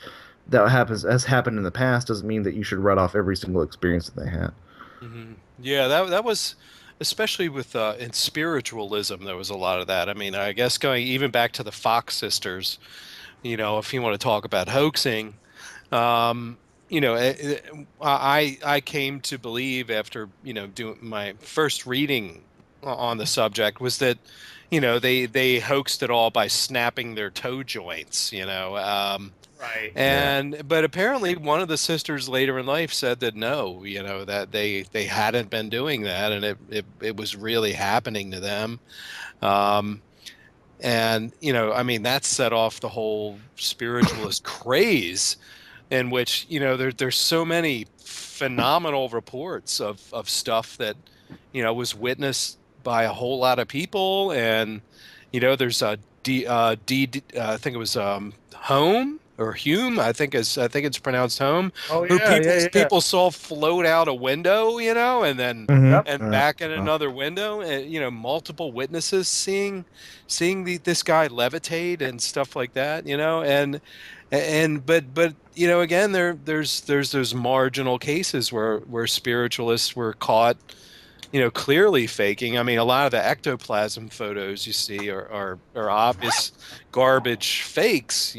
that happens has happened in the past doesn't mean that you should write off every single experience that they had. Hmm. Yeah, that was especially with in spiritualism, there was a lot of that. I mean, I guess going even back to the Fox sisters, if you want to talk about hoaxing, um, I came to believe after, doing my first reading on the subject was that, they hoaxed it all by snapping their toe joints, Right. Yeah. and but apparently one of the sisters later in life said that no, that they hadn't been doing that, and it was really happening to them. Um, and I mean, that set off the whole spiritualist craze, in which there's so many phenomenal reports of stuff that was witnessed by a whole lot of people. And there's a I think it was Home or Hume, I think it's pronounced Home, Oh who yeah, people yeah, yeah. people saw float out a window, and then Hmm. Yep. and back in Uh, another window, and multiple witnesses seeing this guy levitate and stuff like that, and but again, there's those marginal cases where spiritualists were caught clearly faking. I mean, a lot of the ectoplasm photos you see are obvious garbage fakes,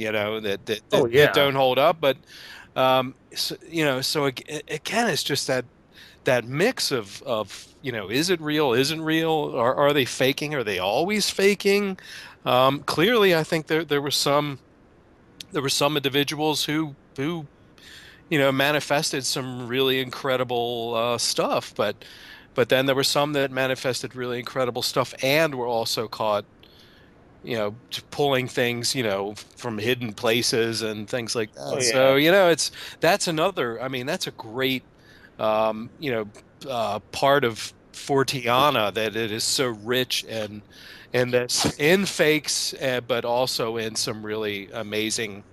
Oh that yeah. don't hold up. But again, it's just that mix of is it real, isn't real, are they faking, are they always faking? Clearly, I think there were some individuals who manifested some really incredible stuff, but then there were some that manifested really incredible stuff and were also caught, pulling things, from hidden places and things like Oh that. yeah. So, that's another, I mean, that's a great, part of Fortiana, that it is so rich and that's in fakes, but also in some really amazing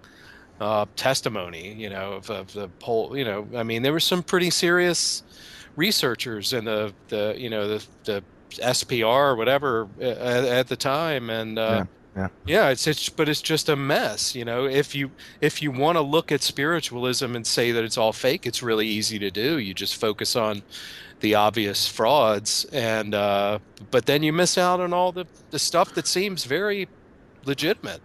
testimony, of the whole, I mean, there were some pretty serious researchers in the SPR or whatever at the time, and Yeah, yeah. yeah, but it's just a mess, if you want to look at spiritualism and say that it's all fake, it's really easy to do. You just focus on the obvious frauds, and but then you miss out on all the stuff that seems very legitimate.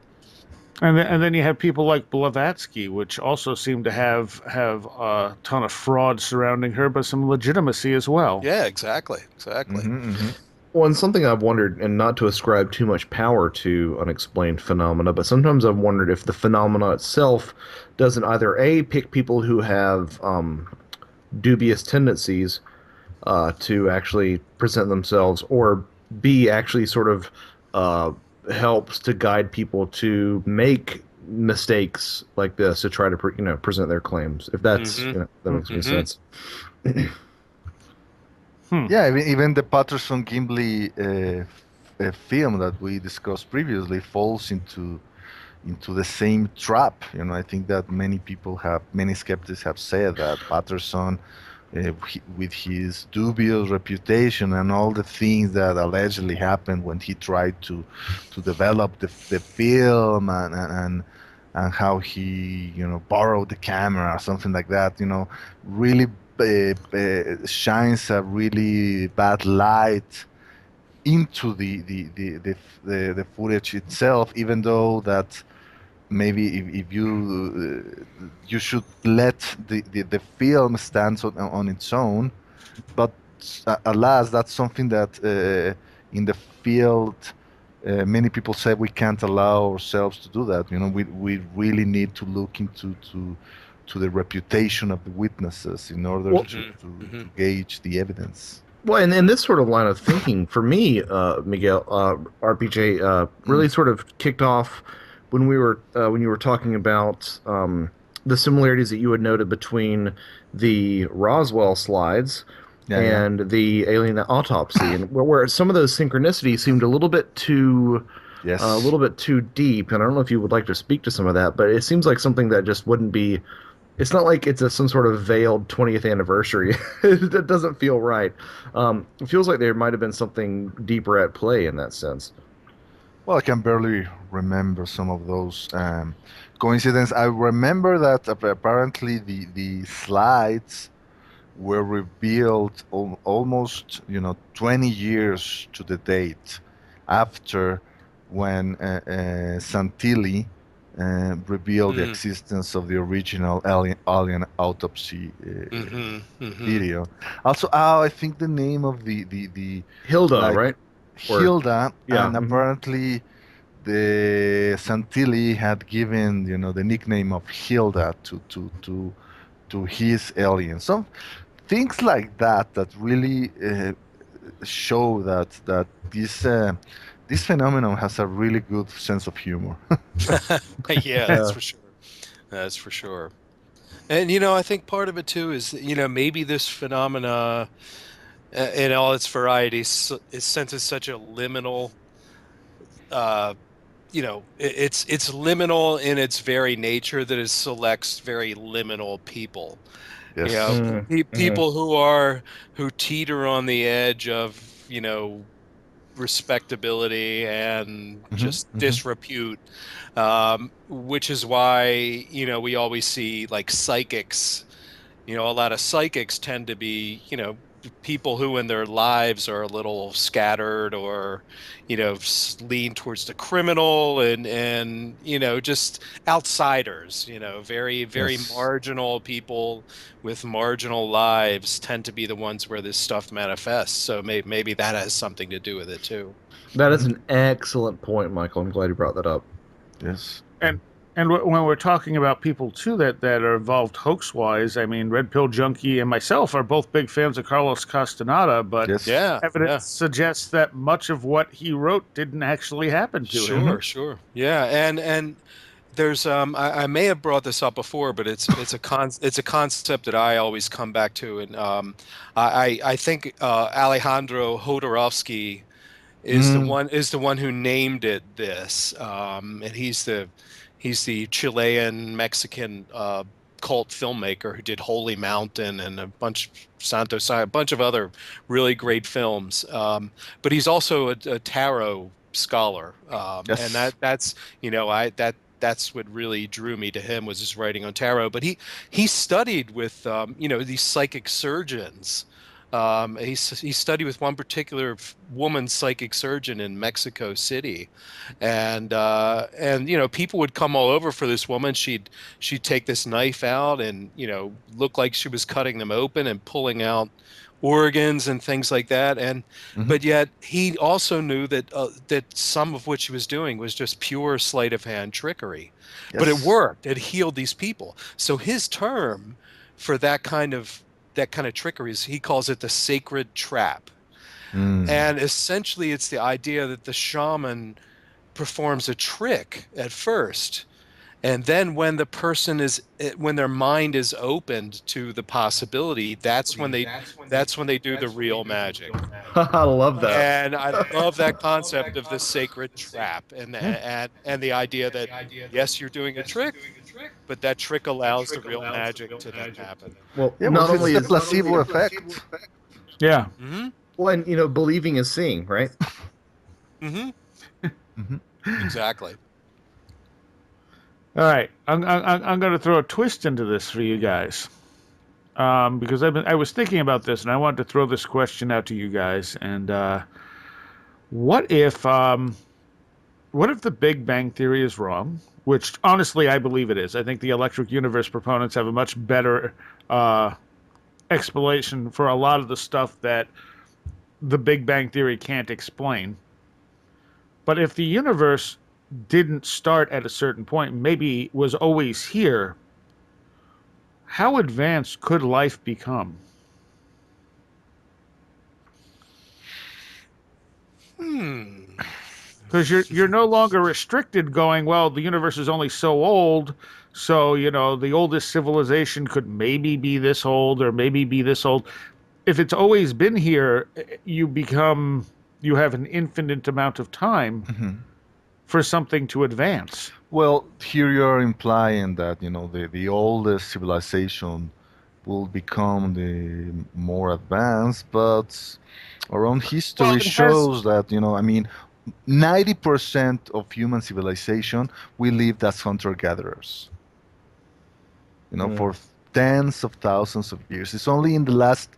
And then you have people like Blavatsky, which also seem to have a ton of fraud surrounding her, but some legitimacy as well. Yeah, exactly. Hmm. Well, and something I've wondered, and not to ascribe too much power to unexplained phenomena, but sometimes I've wondered if the phenomena itself doesn't either A, pick people who have dubious tendencies to actually present themselves, or B, actually sort of uh, helps to guide people to make mistakes like this to try to present their claims. If that's Hmm that makes any hmm sense. Hmm. Yeah, even the Patterson Gimli film that we discussed previously falls into the same trap. I think that many skeptics have said that Patterson, with his dubious reputation and all the things that allegedly happened when he tried to develop the film, and how he borrowed the camera or something like that, really shines a really bad light into the footage itself, even though that maybe if you should let the film stand on its own. But alas, that's something that in the field, many people say we can't allow ourselves to do that. We really need to look to the reputation of the witnesses in order Well, to gauge the evidence. well, and this sort of line of thinking for me, Miguel, RPJ, really sort of kicked off when you were talking about the similarities that you had noted between the Roswell slides Yeah, yeah. and the alien autopsy, and where some of those synchronicities seemed a Yes. little bit too deep. And I don't know if you would like to speak to some of that, but it seems like something that just wouldn't be. It's not like it's some sort of veiled 20th anniversary. That doesn't feel right. It feels like there might have been something deeper at play in that sense. Well, I can barely remember some of those coincidence. I remember that apparently the slides were revealed almost 20 years to the date after when Santilli revealed the hmm existence of the original alien autopsy hmm hmm video. Also, I think the name of the Hilda, like right? Or Hilda, yeah. and apparently the Santilli had given the nickname of Hilda to his alien. Some things like that really show that this phenomenon has a really good sense of humor. Yeah, that's Yeah. for sure. That's for sure. And I think part of it too is that, maybe this phenomena, in all its varieties, is sent as such a liminal. Uh, it's liminal in its very nature, that it selects very liminal people. Yes. Mm. People who teeter on the edge of respectability and Hmm. just Hmm. disrepute, which is why we always see like psychics. A lot of psychics tend to be people who in their lives are a little scattered or, lean towards the criminal and just outsiders, very, very Yes. marginal people with marginal lives tend to be the ones where this stuff manifests. So maybe that has something to do with it too. That is an excellent point, Michael. I'm glad you brought that up. Yes. And when we're talking about people too that are involved hoax wise, I mean, Red Pill Junkie and myself are both big fans of Carlos Castaneda, but Yes. Yeah, yeah. evidence suggests that much of what he wrote didn't actually happen to him. Sure, sure. Yeah, and there's I may have brought this up before, but it's a concept that I always come back to, and I think Alejandro Jodorowsky Mm, is the one who named it this, and he's the Chilean Mexican cult filmmaker who did Holy Mountain and a bunch Santo Sai, a bunch of other really great films. But he's also a tarot scholar, and yes. that's that's what really drew me to him was his writing on tarot. But he studied with these psychic surgeons. He studied with one particular woman psychic surgeon in Mexico City, and people would come all over for this woman. She'd take this knife out and look like she was cutting them open and pulling out organs and things like that. And Hmm. but yet he also knew that some of what she was doing was just pure sleight of hand trickery, but it Yes. worked. It healed these people. So his term for that kind of trickery is he calls it the sacred trap. Mm. And essentially it's the idea that the shaman performs a trick at first, and then when their mind is opened to the possibility, that's when they do the real magic. I love that. And I love that concept of the sacred trap, Yeah. and the idea that yes, you're doing a trick, but that trick allows the real magic to then happen. Well, Yeah, well, not it's only the is placebo effect. Yeah. Hmm. well, and believing is seeing, right? Hmm. Hmm. Exactly. All right. I'm going to throw a twist into this for you guys. Because I was thinking about this and I wanted to throw this question out to you guys. And what if what if the Big Bang Theory is wrong? Which honestly I believe it is. I think the electric universe proponents have a much better uh, explanation for a lot of the stuff that the Big Bang Theory can't explain. But if the universe didn't start at a certain point, maybe was always here, how advanced could life become? Hmm. Because you're no longer restricted going, well, the universe is only so old, so the oldest civilization could maybe be this old or maybe be this old. If it's always been here, you have an infinite amount of time Hmm. for something to advance. Well, here you're implying that, the oldest civilization will become the more advanced, but our own Well, history it has. shows that, I mean, 90% of human civilization, we lived as hunter-gatherers, Mm. for tens of thousands of years. It's only in the last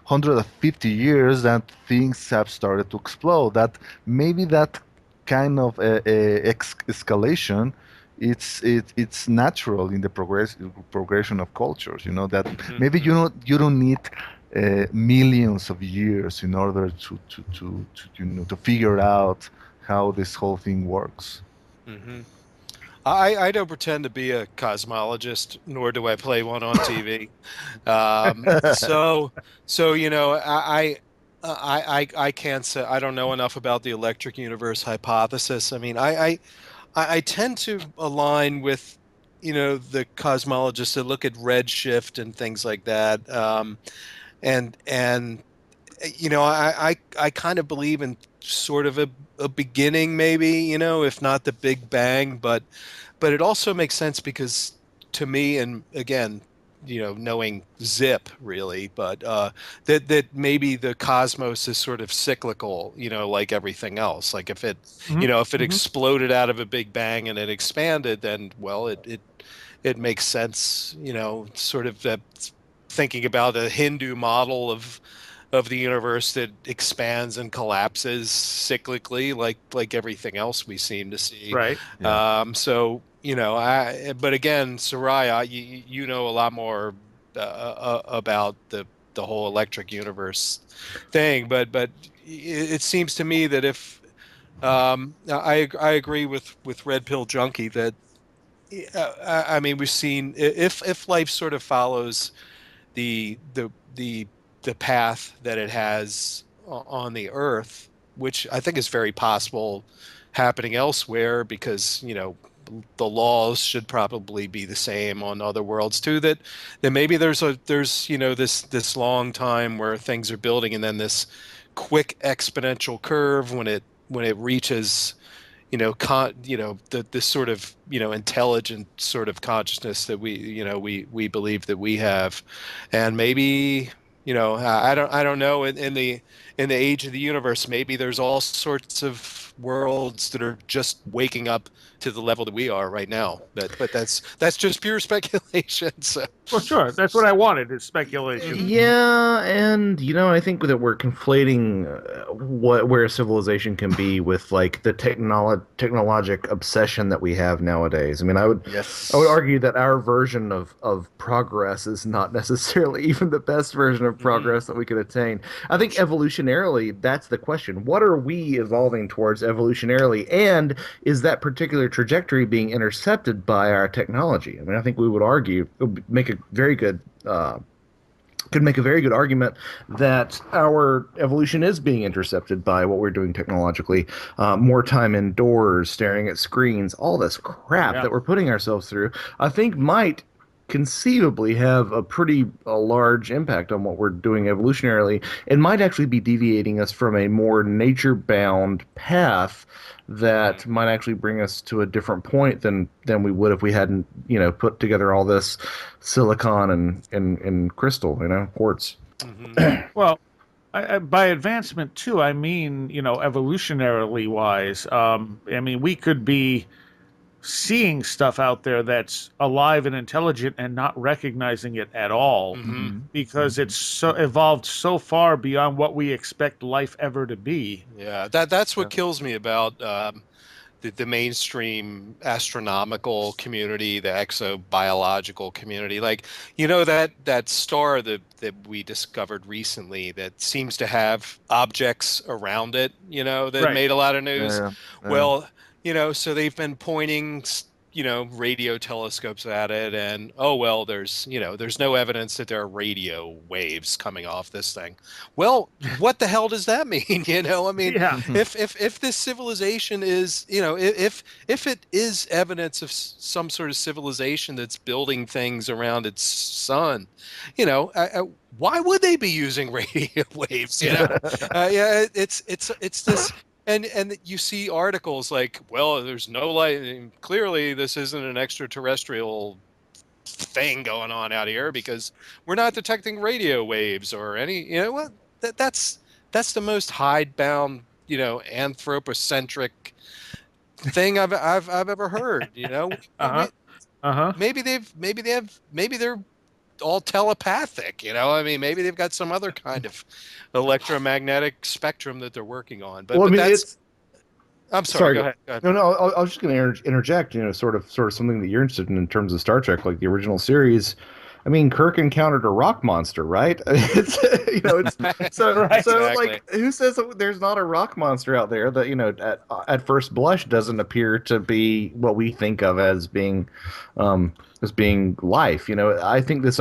150 years that things have started to explode. That maybe that kind of escalation, it's natural in the progression of cultures. That Hmm. maybe you don't need millions of years in order to figure out how this whole thing works. Hmm. I don't pretend to be a cosmologist, nor do I play one on TV. So I can't say I don't know enough about the electric universe hypothesis. I mean, I tend to align with the cosmologists that look at redshift and things like that. And I kind of believe in sort of a beginning, maybe, if not the Big Bang, but it also makes sense because to me, and again, knowing zip really, but that maybe the cosmos is sort of cyclical, like everything else. Like Mhm, if it mhm. exploded out of a Big Bang and it expanded, then well, it makes sense, sort of that thinking about a Hindu model of the universe that expands and collapses cyclically, like everything else we seem to see. Right. Yeah. So but again, Seriah, you know a lot more about the whole electric universe thing, but it seems to me that if I agree with Red Pill Junkie that I mean we've seen if life sort of follows the the the the path that it has on the Earth, which I think is very possible happening elsewhere because the laws should probably be the same on other worlds too. That maybe there's this long time where things are building and then this quick exponential curve when it reaches this sort of intelligent sort of consciousness that we believe that we have, and maybe I don't know in the age of the universe maybe there's all sorts of worlds that are just waking up to the level that we are right now, but that's just pure speculation. So Well, sure. That's what I wanted is speculation. Yeah, and I think that we're conflating where civilization can be with like the technologic obsession that we have nowadays. I mean, I would Yes. argue that our version of progress is not necessarily even the best version of mhm. progress that we could attain. I think evolutionarily, that's the question. What are we evolving towards evolutionarily, and is that particular trajectory being intercepted by our technology? I mean, I think we would argue, it would make a very good could make a very good argument that our evolution is being intercepted by what we're doing technologically. More time indoors, staring at screens, all this crap Yeah. that we're putting ourselves through, I think might conceivably have a large impact on what we're doing evolutionarily. It might actually be deviating us from a more nature-bound path that might actually bring us to a different point than we would if we hadn't, put together all this silicon and crystal, quartz. Mhm. Well, by advancement too, I mean, evolutionarily wise. I mean, we could be seeing stuff out there that's alive and intelligent and not recognizing it at all Mhm. Hmm. because it's so evolved so far beyond what we expect life ever to be. Yeah, that's Yeah. what kills me about the mainstream astronomical community, the exobiological community. Like, that star that we discovered recently that seems to have objects around it, that Right. made a lot of news. Yeah. Yeah. Well, so they've been pointing radio telescopes at it, and oh well, there's no evidence that there are radio waves coming off this thing. Well, what the hell does that mean? I mean, Yeah. if this civilization is, if it is evidence of some sort of civilization that's building things around its sun, why would they be using radio waves? Yeah, it's this. And you see articles like, well, there's no light. And clearly, this isn't an extraterrestrial thing going on out here because we're not detecting radio waves or any. You know what? That's the most hidebound, anthropocentric thing I've ever heard. Uh-huh. Uh-huh. Maybe they're all telepathic. I mean, maybe they've got some other kind of electromagnetic spectrum that they're working on. But Well, I but mean, that's it's I'm sorry. sorry. Go ahead. Go ahead. No, I was just going to interject. Sort of something that you're interested in terms of Star Trek, like the original series. I mean, Kirk encountered a rock monster, right? I mean, it's Right. so Exactly. like, who says that there's not a rock monster out there that at first blush doesn't appear to be what we think of as being life. I think this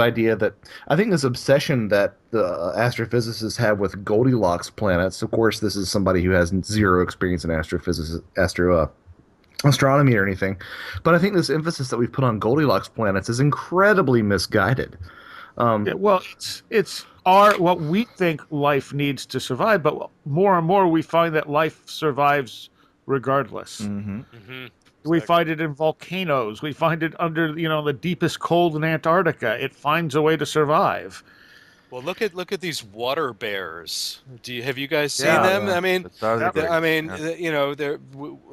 obsession that the astrophysicists have with Goldilocks planets. Of course, this is somebody who has zero experience in astronomy or anything. But I think this emphasis that we've put on Goldilocks planets is incredibly misguided. Yeah, Um, well, it's our what we think life needs to survive, but more and more we find that life survives regardless. Hmm. Hmm. We Exactly. find it in volcanoes. We find it under, the deepest cold in Antarctica. It finds a way to survive. Well, look at these water bears. Have you guys seen Yeah. oh them? yeah, I mean, The Yep. tardigrades.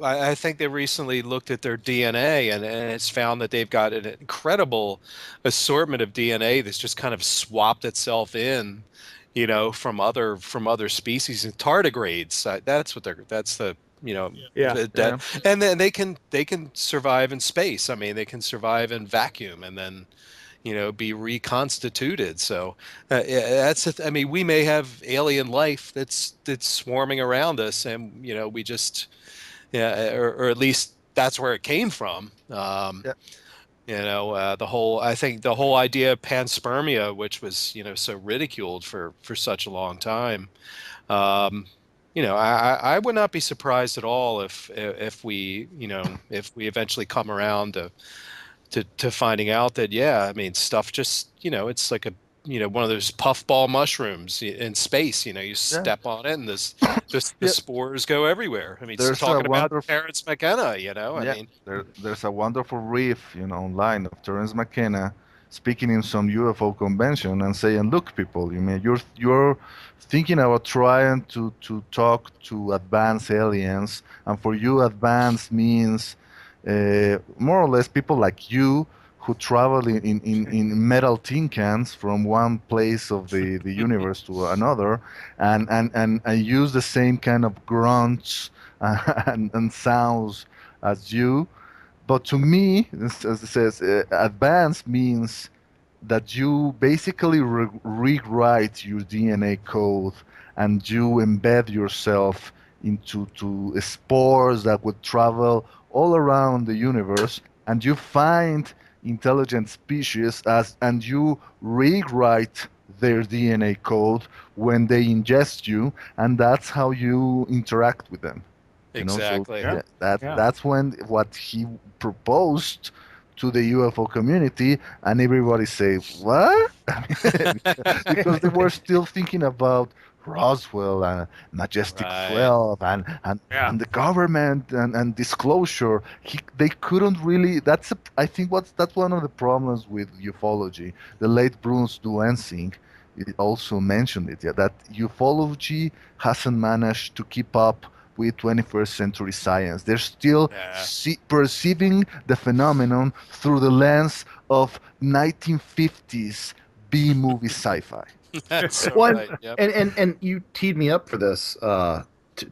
Yeah. I think they recently looked at their DNA, and it's found that they've got an incredible assortment of DNA that's just kind of swapped itself in, from other species, and tardigrades. That's the Yeah. that, and then they can survive in space. I mean, they can survive in vacuum, and then be reconstituted. So I mean, we may have alien life that's swarming around us, and we just or at least that's where it came from. Yeah. I think the whole idea of panspermia, which was so ridiculed for such a long time. Um, I would not be surprised at all if we eventually come around to finding out that, yeah, I mean, stuff just, it's like one of those puffball mushrooms in space. You Yeah. step on it and the Yeah. spores go everywhere. I mean, There's a talking about wonderful Terrence McKenna, I Yeah, mean, there's a wonderful riff, online of Terence McKenna speaking in some UFO convention and saying, "Look, people, you're thinking about trying to talk to advanced aliens, and for you, advanced means more or less people like you who travel in metal tin cans from one place of the universe to another, and use the same kind of grunts and sounds as you. But to me, as it says, advanced means that you basically rewrite your DNA code and you embed yourself into spores that would travel all around the universe, and you find intelligent species and you rewrite their DNA code when they ingest you, and that's how you interact with them. So exactly. Yeah. that's when what he proposed to the UFO community, and everybody say what? Because they were still thinking about Roswell and Majestic Right. 12 and the government and disclosure. They couldn't really. I think that's one of the problems with ufology. The late Bruce Duensing also mentioned it. Yeah, that ufology hasn't managed to keep up with 21st century science. They're still Yeah. perceiving the phenomenon through the lens of 1950s B movie sci-fi. That's so Well, right. Yep. and you teed me up for this.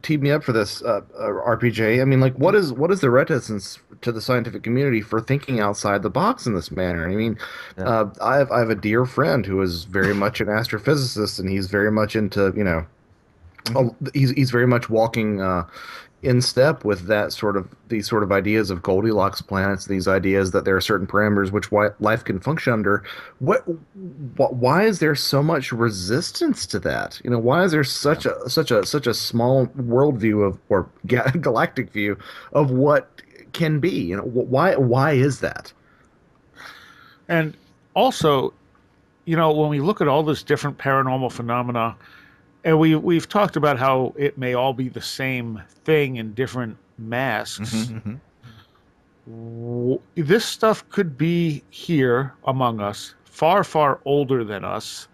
Teed me up for this, RPJ. I mean, like, what is the reticence to the scientific community for thinking outside the box in this manner? I mean, Yeah. I have a dear friend who is very much an astrophysicist, and he's very much into, he's very much walking in step with these sort of ideas of Goldilocks planets, these ideas that there are certain parameters which life can function under. Why is there so much resistance to that? Why is there such a small worldview or galactic view of what can be? Why is that? And also, when we look at all this different paranormal phenomena, and we've talked about how it may all be the same thing in different masks. Mhm. This stuff could be here among us, far, far older than us,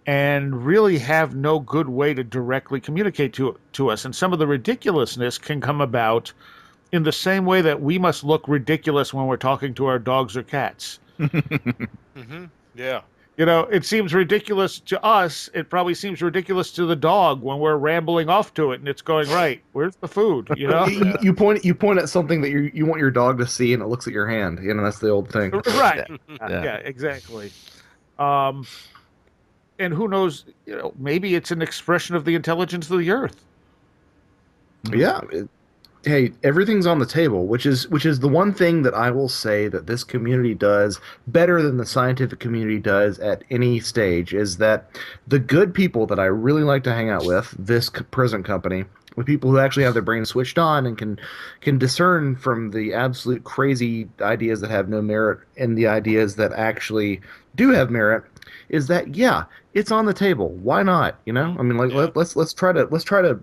and really have no good way to directly communicate to us. And some of the ridiculousness can come about in the same way that we must look ridiculous when we're talking to our dogs or cats. Yeah. It seems ridiculous to us. It probably seems ridiculous to the dog when we're rambling off to it and it's going, right, where's the food? You point at something that you want your dog to see, and it looks at your hand. That's the old thing. Right. Yeah. Yeah, exactly. And who knows, maybe it's an expression of the intelligence of the earth. Yeah. Hey, everything's on the table, which is the one thing that I will say that this community does better than the scientific community does at any stage, is that the good people that I really like to hang out with, this present company, with people who actually have their brains switched on and can discern from the absolute crazy ideas that have no merit and the ideas that actually do have merit, is that, yeah, it's on the table. Why not? I mean, like, Yeah. let's try to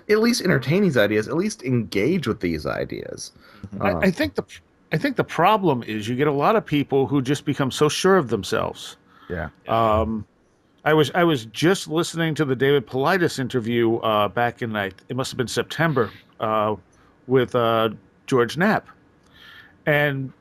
at least entertain these ideas, at least engage with these ideas. I think the problem is you get a lot of people who just become so sure of themselves. Yeah. I was just listening to the David Paulides interview back in it must have been September with George Knapp, and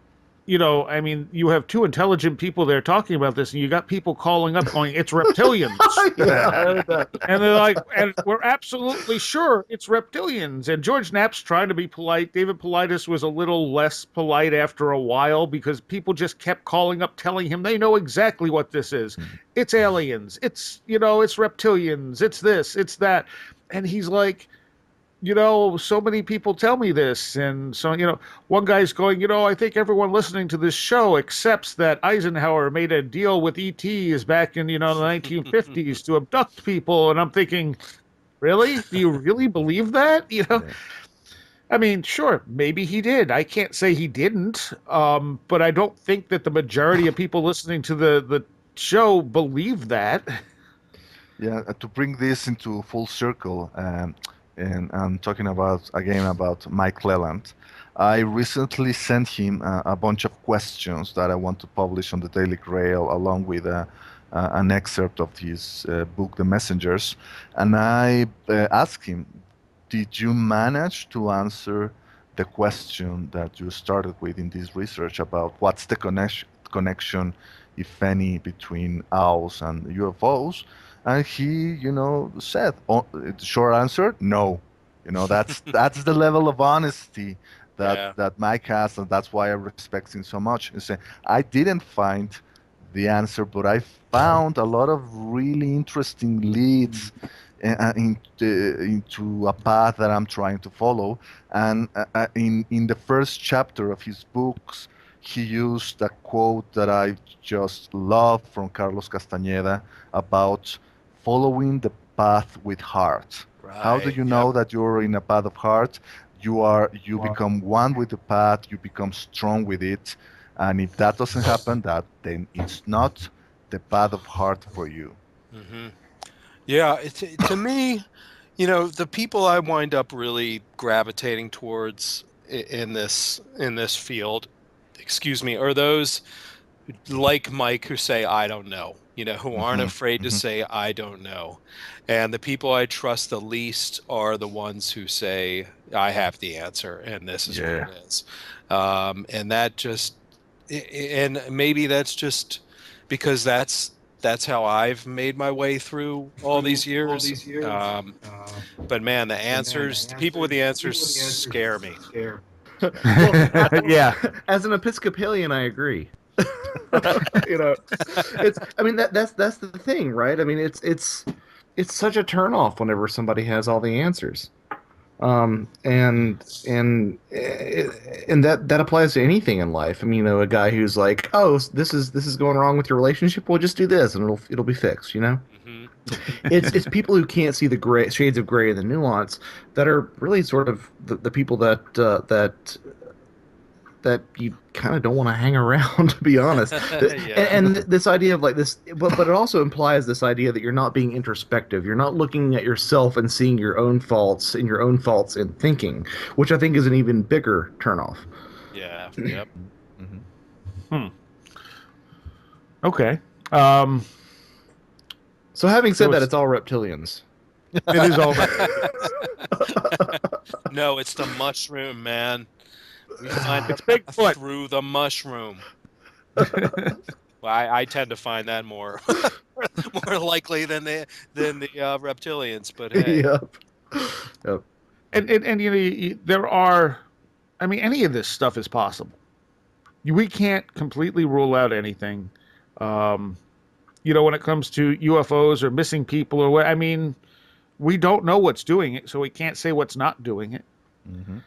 I mean, you have two intelligent people there talking about this, and you got people calling up going, "It's reptilians." Yeah, I heard that. And they're like, and we're absolutely sure it's reptilians. And George Knapp's trying to be polite. David Paulides was a little less polite after a while because people just kept calling up telling him they know exactly what this is. It's aliens. It's, it's reptilians. It's this, it's that. And he's like, so many people tell me this. And so, one guy's going, I think everyone listening to this show accepts that Eisenhower made a deal with ETs back in, the 1950s to abduct people. And I'm thinking, really? Do you really believe that? Yeah. I mean, sure, maybe he did. I can't say he didn't. But I don't think that the majority of people listening to the show believe that. Yeah, to bring this into full circle, and I'm talking about Mike Leland. I recently sent him a bunch of questions that I want to publish on the Daily Grail, along with an excerpt of his book, The Messengers. And I asked him, did you manage to answer the question that you started with in this research about what's the connection, if any, between owls and UFOs? And he, said, the short answer, no. That's the level of honesty that Mike has, and that's why I respect him so much. He said, I didn't find the answer, but I found a lot of really interesting leads into a path that I'm trying to follow. And in the first chapter of his books, he used a quote that I just love from Carlos Castañeda about following the path with heart. How do you know that you're in a path of heart? You become one with the path, you become strong with it, and if that doesn't happen, then it's not the path of heart for you. Mm-hmm. Yeah, to me, the people I wind up really gravitating towards in this field, excuse me, are those like Mike who say I don't know, who aren't afraid to say I don't know. And the people I trust the least are the ones who say I have the answer and this is what it is. And that just, and maybe that's just because that's how I've made my way through all these years. But man, the people with the answers scare me. Well, Yeah. as an Episcopalian, I agree. I mean that's the thing, right? I mean it's such a turnoff whenever somebody has all the answers. And that applies to anything in life. I mean, a guy who's like, "Oh, this is going wrong with your relationship. Well, just do this, and it'll be fixed." Mm-hmm. It's people who can't see the gray shades of gray and the nuance that are really sort of the people that you kind of don't want to hang around, to be honest. And this idea of like this, but it also implies this idea that you're not being introspective. You're not looking at yourself and seeing your own faults in thinking, which I think is an even bigger turnoff. Yeah. Yep. Okay. So having said So that, it's all reptilians. It is all No, it's the mushroom, man. We find It's Bigfoot. through the mushroom. Well, I tend to find that more likely than the reptilians. But hey, Yep. And there are, I mean, any of this stuff is possible. We can't completely rule out anything. When it comes to UFOs or missing people or what, I mean, we don't know what's doing it, so we can't say what's not doing it. Mm-hmm.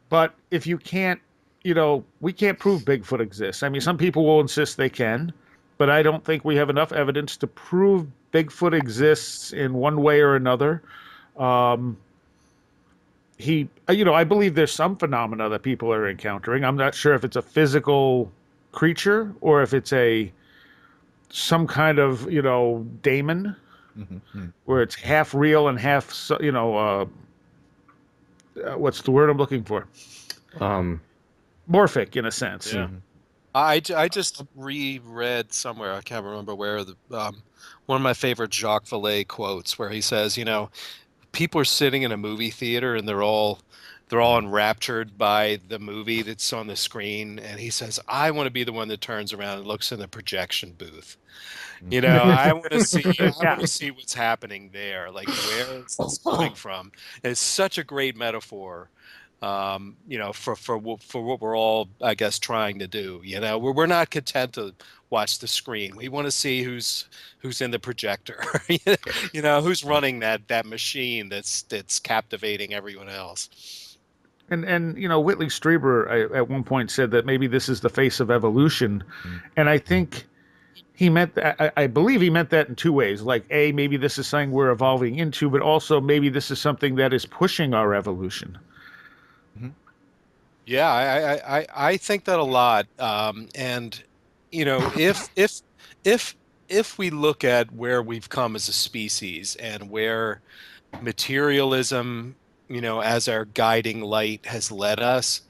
But if you can't, we can't prove Bigfoot exists. I mean, some people will insist they can, but I don't think we have enough evidence to prove Bigfoot exists in one way or another. I believe there's some phenomena that people are encountering. I'm not sure if it's a physical creature or if it's some kind of, daemon, where it's half real and half, what's the word I'm looking for? Morphic, in a sense. Yeah. I just reread somewhere, I can't remember where, one of my favorite Jacques Vallée quotes where he says, people are sitting in a movie theater and they're all they're all enraptured by the movie that's on the screen, and he says, I want to be the one that turns around and looks in the projection booth. You know, I want to see, I Yeah. want to see what's happening there. Like, where is this coming from? And it's such a great metaphor, you know, for what we're all, I guess, trying to do. You know, we're not content to watch the screen. We want to see who's in the projector. You know, who's running that machine that's captivating everyone else. And you know, Whitley Strieber at one point said that maybe this is the face of evolution, and I think he meant that. I believe he meant that in two ways. Like, A, maybe this is something we're evolving into, but also maybe this is something that is pushing our evolution. Yeah, I think that a lot. And you know, if we look at where we've come as a species and where materialism, you know, as our guiding light has led us,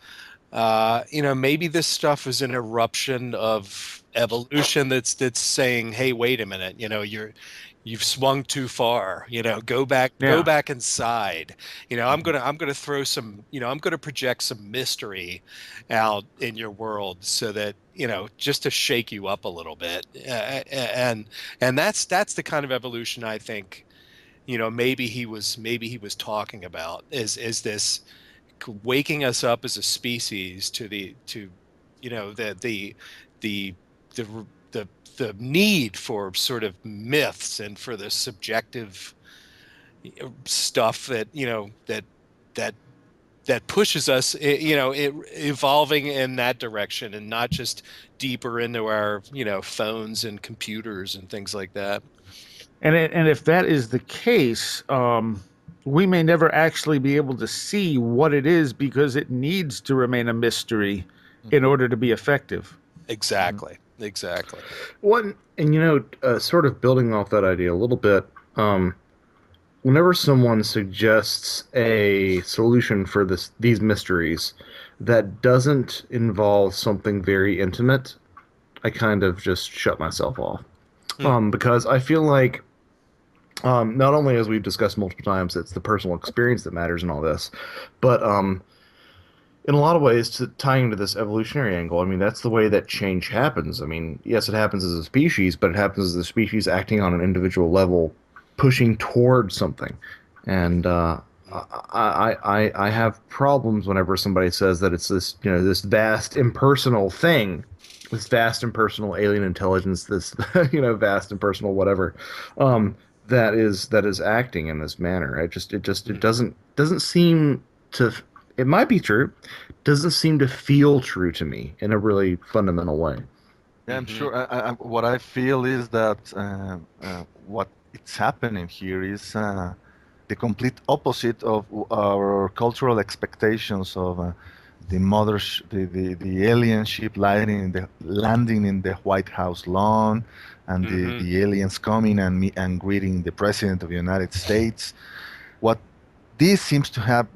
you know, maybe this stuff is an eruption of evolution that's saying, hey, wait a minute, you know, you've swung too far, you know, go Yeah. back inside. You know, I'm gonna throw some, you know, I'm gonna project some mystery out in your world so that, you know, just to shake you up a little bit. And that's the kind of evolution I think, you know, maybe he was talking about is this waking us up as a species to you know the the the the need for sort of myths and for the subjective stuff that you know that that pushes us you know evolving in that direction and not just deeper into our you know phones and computers and things like that. And if that is the case, we may never actually be able to see what it is because it needs to remain a mystery in order to be effective. Exactly. One, and you know, sort of building off that idea a little bit, whenever someone suggests a solution for these mysteries that doesn't involve something very intimate, I kind of just shut myself off. Because I feel like not only, as we've discussed multiple times, it's the personal experience that matters in all this, but in a lot of ways, to tying into this evolutionary angle, I mean, that's the way that change happens. I mean, yes, it happens as a species, but it happens as a species acting on an individual level, pushing towards something. And I have problems whenever somebody says that it's this, you know, this vast impersonal thing, this vast impersonal alien intelligence, this you know, vast impersonal whatever, that is acting in this manner. It doesn't seem to. It might be true. Doesn't seem to feel true to me in a really fundamental way. Yeah, I'm sure. What I feel is that what it's happening here is the complete opposite of our cultural expectations of the alien ship landing in the White House lawn, and the aliens coming and greeting the president of the United States. What this seems to have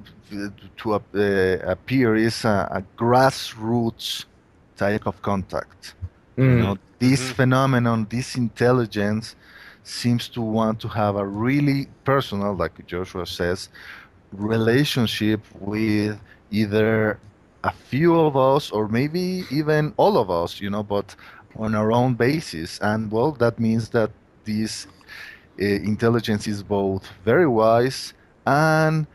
to appear is a grassroots type of contact. You know, this phenomenon, this intelligence seems to want to have a really personal, like Joshua says, relationship with either a few of us or maybe even all of us, you know, but on our own basis. And well, that means that this intelligence is both very wise and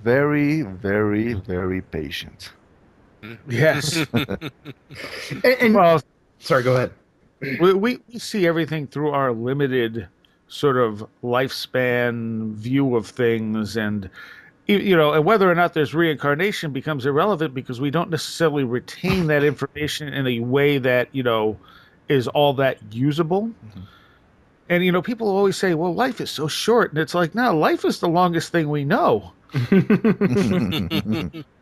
very, very, very patient. Yes. And Well, sorry, go ahead. we see everything through our limited sort of lifespan view of things, and you know, and whether or not there's reincarnation becomes irrelevant because we don't necessarily retain that information in a way that, you know, is all that usable. And you know, people always say, well, life is so short, and it's like, no, life is the longest thing we know.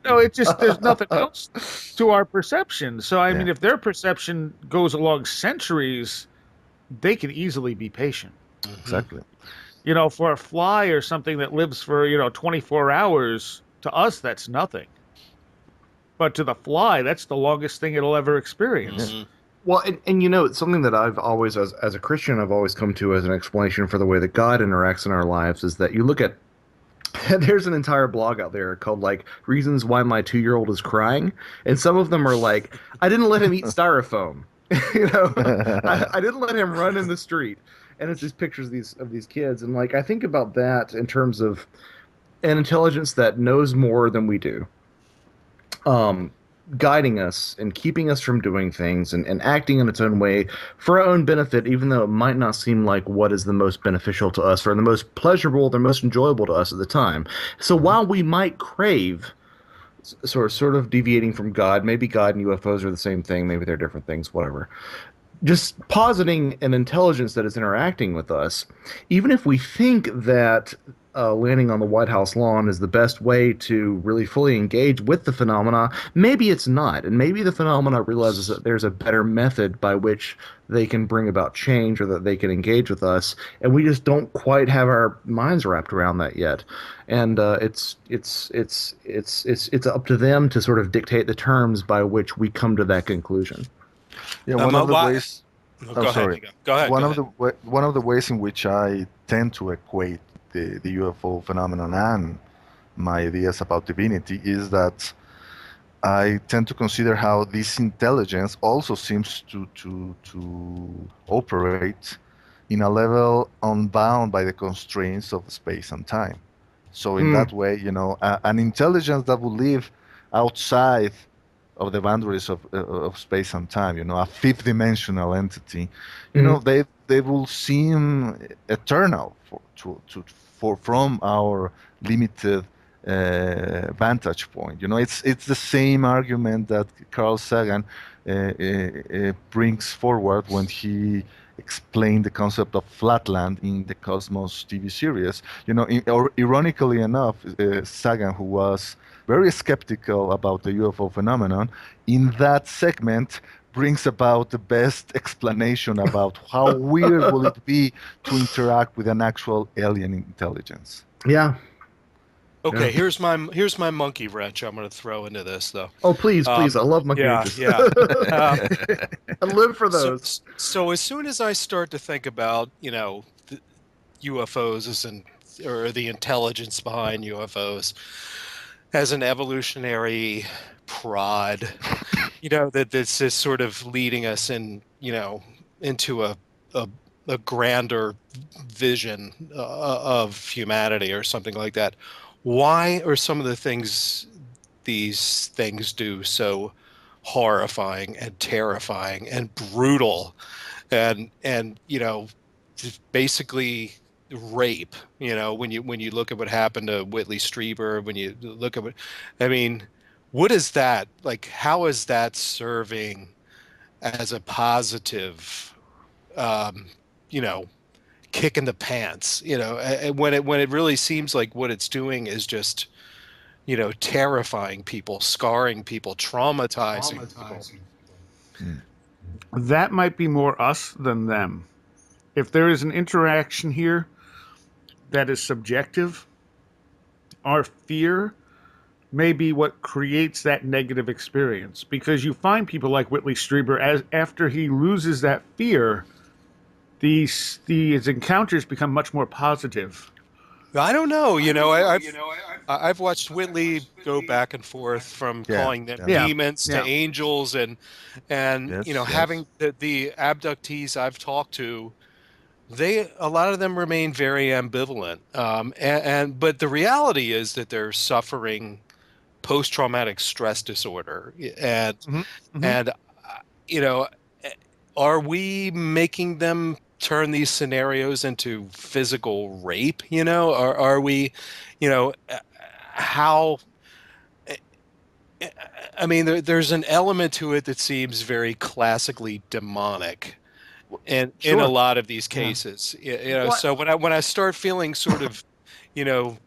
No, it just, there's nothing else to our perception. So I mean, if their perception goes along centuries, they can easily be patient. Exactly. You know, for a fly or something that lives for, you know, 24 hours, to us, that's nothing. But to the fly, that's the longest thing it'll ever experience. Well, and you know, it's something that I've always, as a Christian, I've always come to as an explanation for the way that God interacts in our lives is that you look at There's an entire blog out there called like reasons why my 2-year-old is crying, and some of them are like, I didn't let him eat styrofoam. you know, I didn't let him run in the street, and it's just pictures of these kids, and like I think about that in terms of an intelligence that knows more than we do, um, guiding us and keeping us from doing things and acting in its own way for our own benefit, even though it might not seem like what is the most beneficial to us or the most pleasurable, the most enjoyable to us at the time. So while we might crave sort of deviating from God, maybe God and UFOs are the same thing, maybe they're different things, whatever. Just positing an intelligence that is interacting with us, even if we think that landing on the White House lawn is the best way to really fully engage with the phenomena, maybe it's not. And maybe the phenomena realizes that there's a better method by which they can bring about change or that they can engage with us. And we just don't quite have our minds wrapped around that yet. And it's up to them to sort of dictate the terms by which we come to that conclusion. Yeah, one of the Why? ways. No, Oh, go ahead. sorry. Nico. Go ahead. One Go of ahead. one of the ways in which I tend to equate the UFO phenomenon and my ideas about divinity is that I tend to consider how this intelligence also seems to operate in a level unbound by the constraints of space and time. So in Mm, that way, an intelligence that would live outside of the boundaries of space and time, a fifth dimensional entity, mm, they will seem eternal from our limited vantage point. It's the same argument that Carl Sagan brings forward when he explained the concept of flatland in the Cosmos TV series. Or ironically enough, Sagan, who was very skeptical about the UFO phenomenon, in that segment brings about the best explanation about how weird will it be to interact with an actual alien intelligence. yeah. Okay, Yeah. here's my monkey wrench I'm going to throw into this though. Oh, please, please. Um, I love monkey yeah, wrenches. yeah. Um, I live for so those. so as soon as I start to think about, the UFOs or the intelligence behind UFOs as an evolutionary prod, that this is sort of leading us into a, a grander vision of humanity or something like that. Why are some of the things these things do so horrifying and terrifying and brutal and just basically rape, when you look at what happened to Whitley Strieber, when you look at I mean, what is that like? How is that serving as a positive, um, you know, kick in the pants? When it really seems like what it's doing is just, terrifying people, scarring people, traumatizing people. Mm. That might be more us than them. If there is an interaction here that is subjective, our fear may be what creates that negative experience. Because you find people like Whitley Strieber, as after he loses that fear, these encounters become much more positive. I don't know. I've watched Whitley go back and forth from Yeah, calling them yeah. Yeah, demons to yeah. angels, and Yes, yes. having the abductees I've talked to, a lot of them remain very ambivalent. But the reality is that they're suffering post-traumatic stress disorder, and Hmm. Hmm. and you know, eh, are we making them turn these scenarios into physical rape? Are we, how? I mean, there's an element to it that seems very classically demonic, and in a Sure. lot of these Yeah. cases, What? so when I start feeling sort of, you know,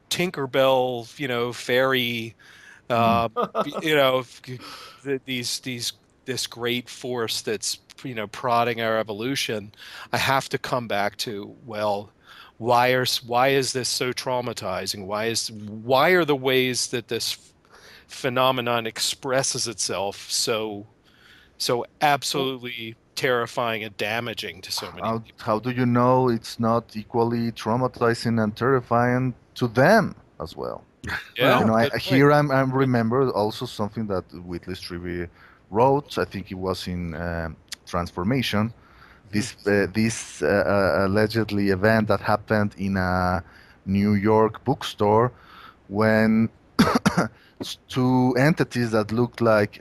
Tinkerbell, fairy, Mm. uh, you know, these this great force that's, prodding our evolution, I have to come back to, well, why is this so traumatizing? Why are the ways that this phenomenon expresses itself so Well, absolutely terrifying and damaging to so many How people? how do you know it's not equally traumatizing and terrifying to them as well. Yeah, You know, good point. here I remember also something that Whitley Strieber wrote. I think it was in Transformation. This allegedly event that happened in a New York bookstore when two entities that looked like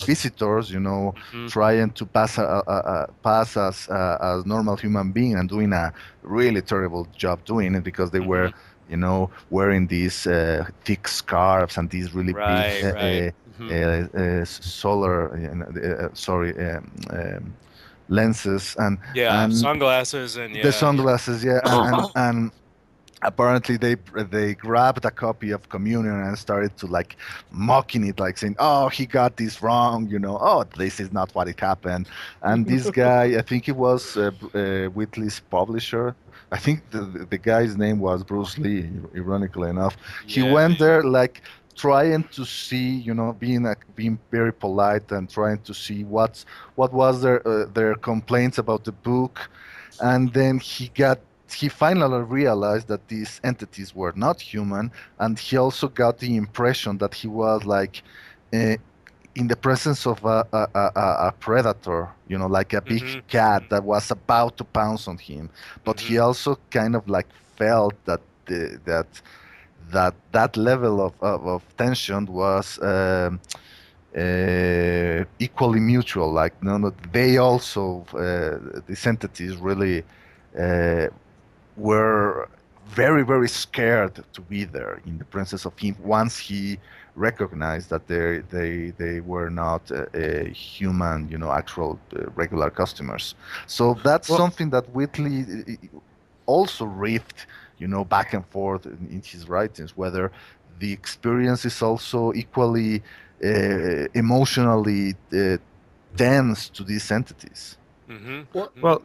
visitors, you know, Mhm. trying to pass as normal human being and doing a really terrible job doing it because they were, Mhm. you know, wearing these thick scarves and these really big Right, right. Mhm. solar, sorry, lenses Yeah, and sunglasses and the yeah, yeah. sunglasses, yeah, and apparently they grabbed a copy of Communion and started to like mocking it, like saying, "Oh, he got this wrong," you know. "Oh, this is not what it happened." And this guy, I think it was Whitley's publisher. I think the guy's name was Bruce Lee. Ironically enough, he Yeah, went yeah. there like trying to see, you know, being very polite and trying to see what was their complaints about the book, and then he finally realized that these entities were not human, and he also got the impression that he was like uh, in the presence of a predator, you know, like a big Mhm. cat that was about to pounce on him. But he Mhm. also kind of like felt that that level of tension was equally mutual. Like, no, they also these entities really uh, were very, very scared to be there in the presence of him once he recognized that they were not human, you know, actual regular customers. So that's Well, something that Whitley also riffed, you know, back and forth in his writings, whether the experience is also equally emotionally tense to these entities. Mhm. Well, Mhm. well,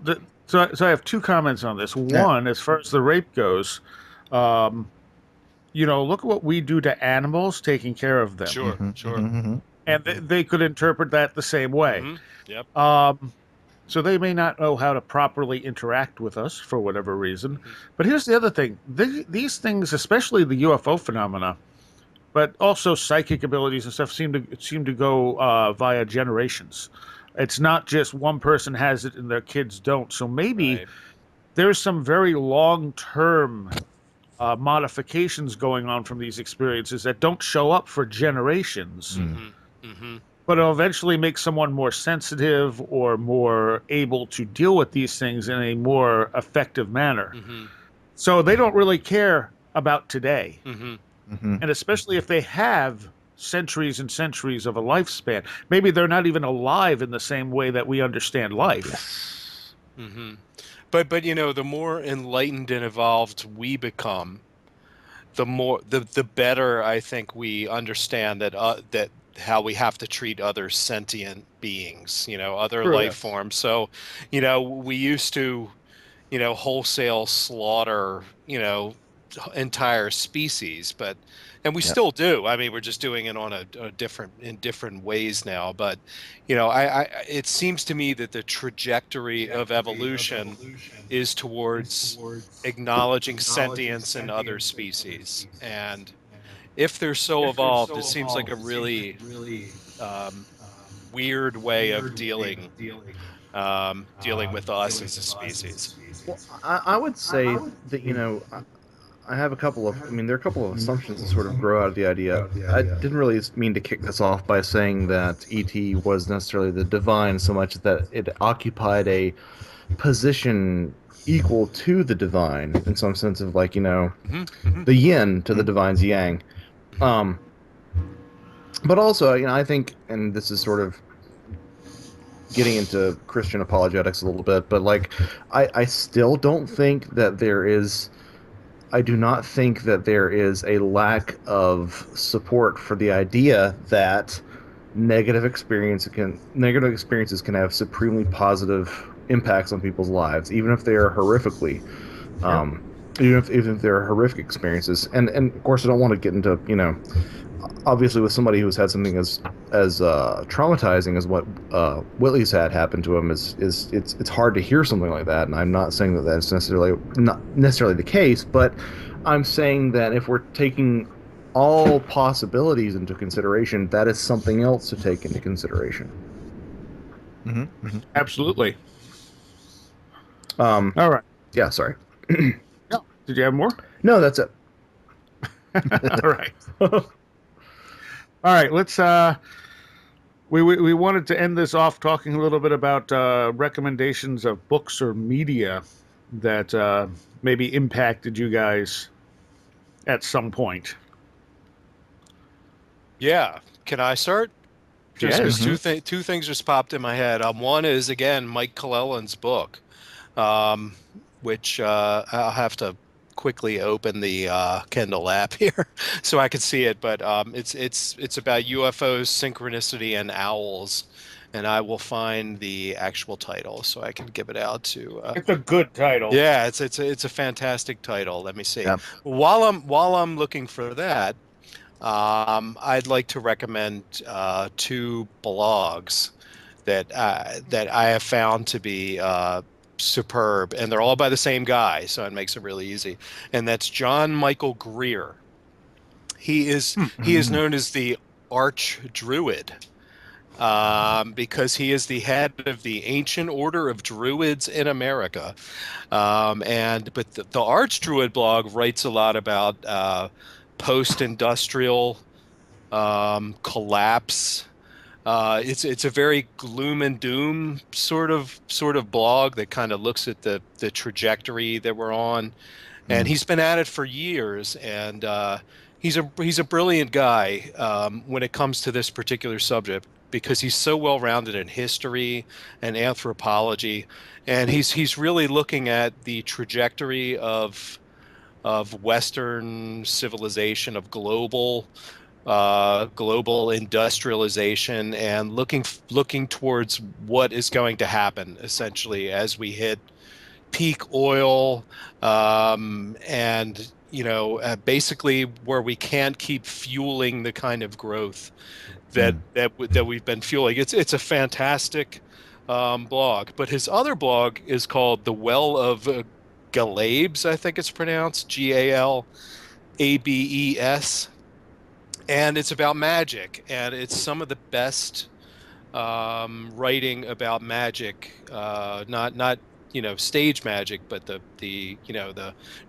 so I have two comments on this. Yeah. One, as far as the rape goes, um, look at what we do to animals, taking care of them, Sure, Hmm. sure. Hmm. and they could interpret that the same way. Mhm. Yep. Um, so they may not know how to properly interact with us for whatever reason. Mhm. But here's the other thing: these things, especially the UFO phenomena, but also psychic abilities and stuff, seem to go via generations. It's not just one person has it and their kids don't. So maybe Right. there's some very long term modifications going on from these experiences that don't show up for generations, Mm. Mhm. Mhm. but it'll eventually make someone more sensitive or more able to deal with these things in a more effective manner. Mhm. So they don't really care about today. Mhm. Hmm. And especially if they have centuries and centuries of a lifespan, maybe they're not even alive in the same way that we understand life. Yes. Mhm. But the more enlightened and evolved we become, the better I think we understand that how we have to treat other sentient beings, other True. life yes. forms. So, we used to, wholesale slaughter, entire species, and we Yeah. still do. I mean, we're just doing it on a different ways now. But, it seems to me that the trajectory of evolution is towards acknowledging sentience in other species. And if they're so evolved, it seems like a really um, weird way of dealing with us as a species. Well, I would say that, I have a couple of, there are a couple of assumptions that sort of grow out of the idea. I didn't really mean to kick this off by saying that ET was necessarily the divine so much that it occupied a position equal to the divine in some sense of like, Hmm. Hmm. the yin to the divine's yang. Hmm. Um, but also, I think, and this is sort of getting into Christian apologetics a little bit, but like, I still don't think that there is. I do not think that there is a lack of support for the idea that negative experiences can have supremely positive impacts on people's lives, even if they are horrifically, Yeah. um, even if they're horrific experiences. And of course, I don't want to get into, obviously with somebody who's had something as traumatizing as what Whitley's had happen to him it's hard to hear something like that. And I'm not saying that that's not necessarily the case, but I'm saying that if we're taking all possibilities into consideration, that is something else to take into consideration. Absolutely. All right. Yeah, sorry. No. Did you have more? No, that's it. All right. All right. Let's. We wanted to end this off talking a little bit about recommendations of books or media that maybe impacted you guys at some point. Yeah. Can I start? Just Yes. because two things just popped in my head. One is again Mike Clelland's book, um, which I'll have to quickly open the Kindle app here so I can see it. But it's about UFOs, synchronicity, and owls, and I will find the actual title so I can give it out to. It's a good title. Yeah, it's a fantastic title. Let me see. Yep. While I'm looking for that. I'd like to recommend two blogs that I have found to be superb, and they're all by the same guy, so it makes it really easy. And that's John Michael Greer. He is known as the Arch Druid. Because he is the head of the Ancient Order of Druids in America, but the Arch Druid blog writes a lot about post-industrial collapse. It's a very gloom and doom sort of blog that kind of looks at the trajectory that we're on, and he's been at it for years, and he's a brilliant guy when it comes to this particular subject because he's so well rounded in history and anthropology, and he's really looking at the trajectory of Western civilization, of global industrialization, and looking towards what is going to happen essentially as we hit peak oil, and basically where we can't keep fueling the kind of growth that we've been fueling. It's a fantastic blog, but his other blog is called The Well of Galabes, I think it's pronounced Galabes, and it's about magic, and it's some of the best writing about magic, not stage magic, but the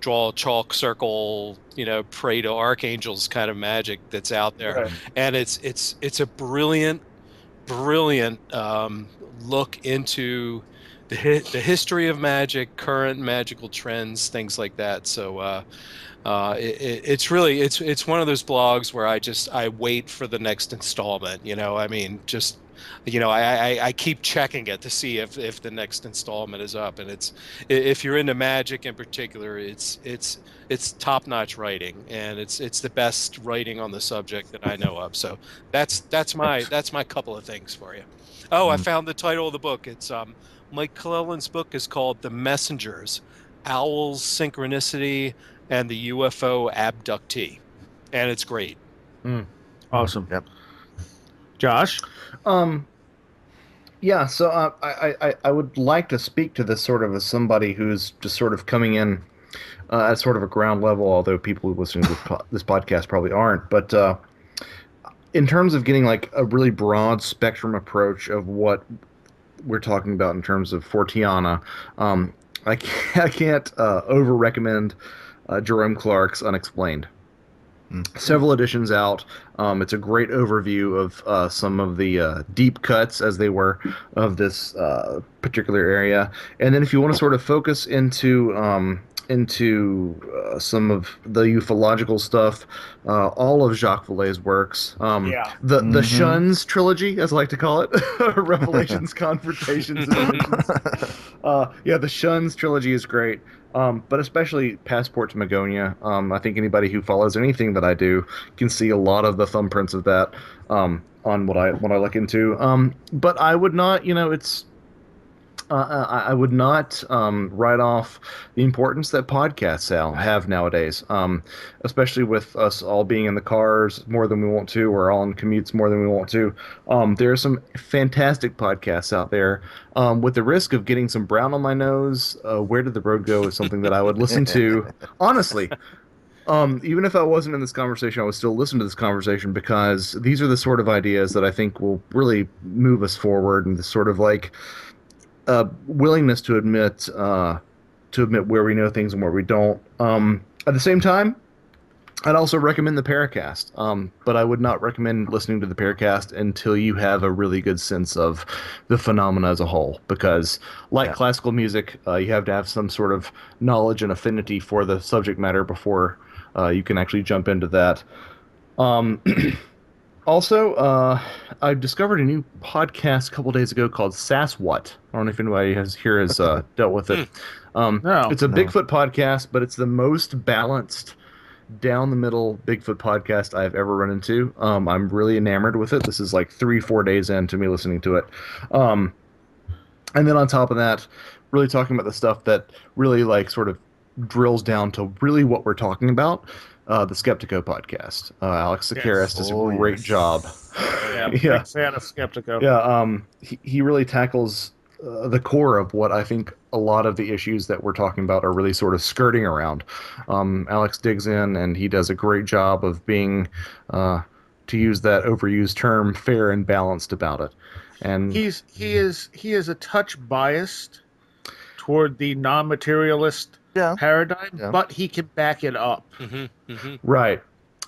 draw chalk circle, pray to archangels kind of magic that's out there. Right. And it's a brilliant look into the history of magic, current magical trends, things like that. So it's really it's one of those blogs where I wait for the next installment. I mean, just I keep checking it to see if the next installment is up, and if you're into magic in particular, it's top-notch writing, and it's the best writing on the subject that I know of. So that's my couple of things for you. Oh, I found the title of the book. It's Mike Clelland's book is called The Messengers: Owls, Synchronicity, and the UFO Abductee, and it's great. Awesome. Yep. Josh? Yeah, so I would like to speak to this sort of as somebody who's just sort of coming in at sort of a ground level, although people who listen to this podcast probably aren't. But in terms of getting like a really broad spectrum approach of what we're talking about in terms of Forteana, I can't over recommend Jerome Clark's Unexplained. Several editions out. It's a great overview of some of the deep cuts, as they were, of this particular area. And then if you want to sort of focus into some of the ufological stuff, all of Jacques Vallée's works. The Shuns trilogy, as I like to call it, Revelations, Confrontations, and Visions. The Shuns trilogy is great. But especially Passport to Magonia. I think anybody who follows anything that I do can see a lot of the thumbprints of that on what I look into. But I would not, I would not write off the importance that podcasts have nowadays, especially with us all being in the cars more than we want to, or all in commutes more than we want to. There are some fantastic podcasts out there. With the risk of getting some brown on my nose, Where Did the Road Go is something that I would listen to, honestly. Even if I wasn't in this conversation, I would still listen to this conversation because these are the sort of ideas that I think will really move us forward, and the sort of like willingness to admit where we know things and where we don't. At the same time, I'd also recommend the Paracast, but I would not recommend listening to the Paracast until you have a really good sense of the phenomena as a whole. Because, like classical music, you have to have some sort of knowledge and affinity for the subject matter before you can actually jump into that. Um, Also, I discovered a new podcast a couple days ago called Sass What. I don't know if anybody has dealt with it. No. It's a No. Bigfoot podcast, but it's the most balanced, down the middle Bigfoot podcast I've ever run into. I'm really enamored with it. This is like 3-4 days into me listening to it. Um, and then on top of that, really talking about the stuff that really like sort of drills down to really what we're talking about. The Skeptico podcast. Alex Sakaris does a Oh, great yes. job. Yeah, Yeah. big fan of Skeptico. Yeah, he really tackles the core of what I think a lot of the issues that we're talking about are really sort of skirting around. Alex digs in, and he does a great job of being, to use that overused term, fair and balanced about it. And He is a touch biased toward the non-materialist Yeah. paradigm, Yeah. but he can back it up. right,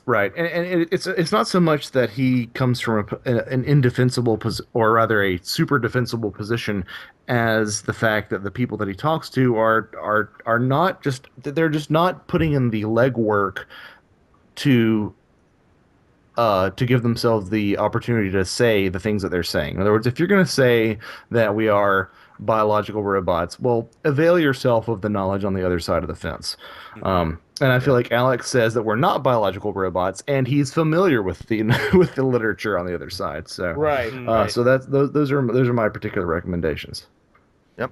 right, and it's not so much that he comes from an indefensible or rather a super defensible position, as the fact that the people that he talks to are not just they're just not putting in the legwork to to give themselves the opportunity to say the things that they're saying. In other words, if you're going to say that we are biological robots, well, avail yourself of the knowledge on the other side of the fence. And I feel like Alex says that we're not biological robots, and he's familiar with the with the literature on the other side. So, Right. so that's those are my particular recommendations.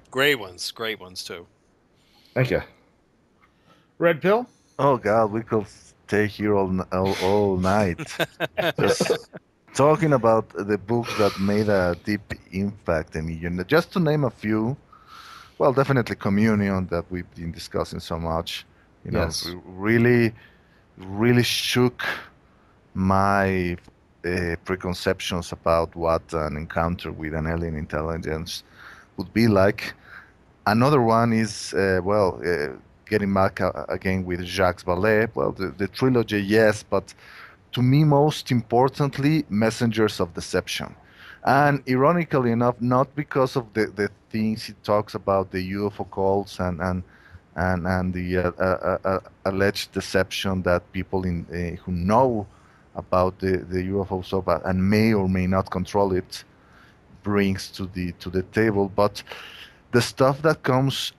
Great ones too. Thank you. Red Pill? Oh God, we could stay here all night. Just talking about the books that made a deep impact on me. Just to name a few, well, definitely Communion that we've been discussing so much. Yes. Really, really shook my preconceptions about what an encounter with an alien intelligence would be like. Another one is, getting back again with Jacques Vallée. Well, the trilogy, yes, but to me, most importantly, Messengers of Deception. And ironically enough, not because of the things he talks about, the UFO cults and the alleged deception that people who know about the UFO stuff and may or may not control it brings to the table, but the stuff that comes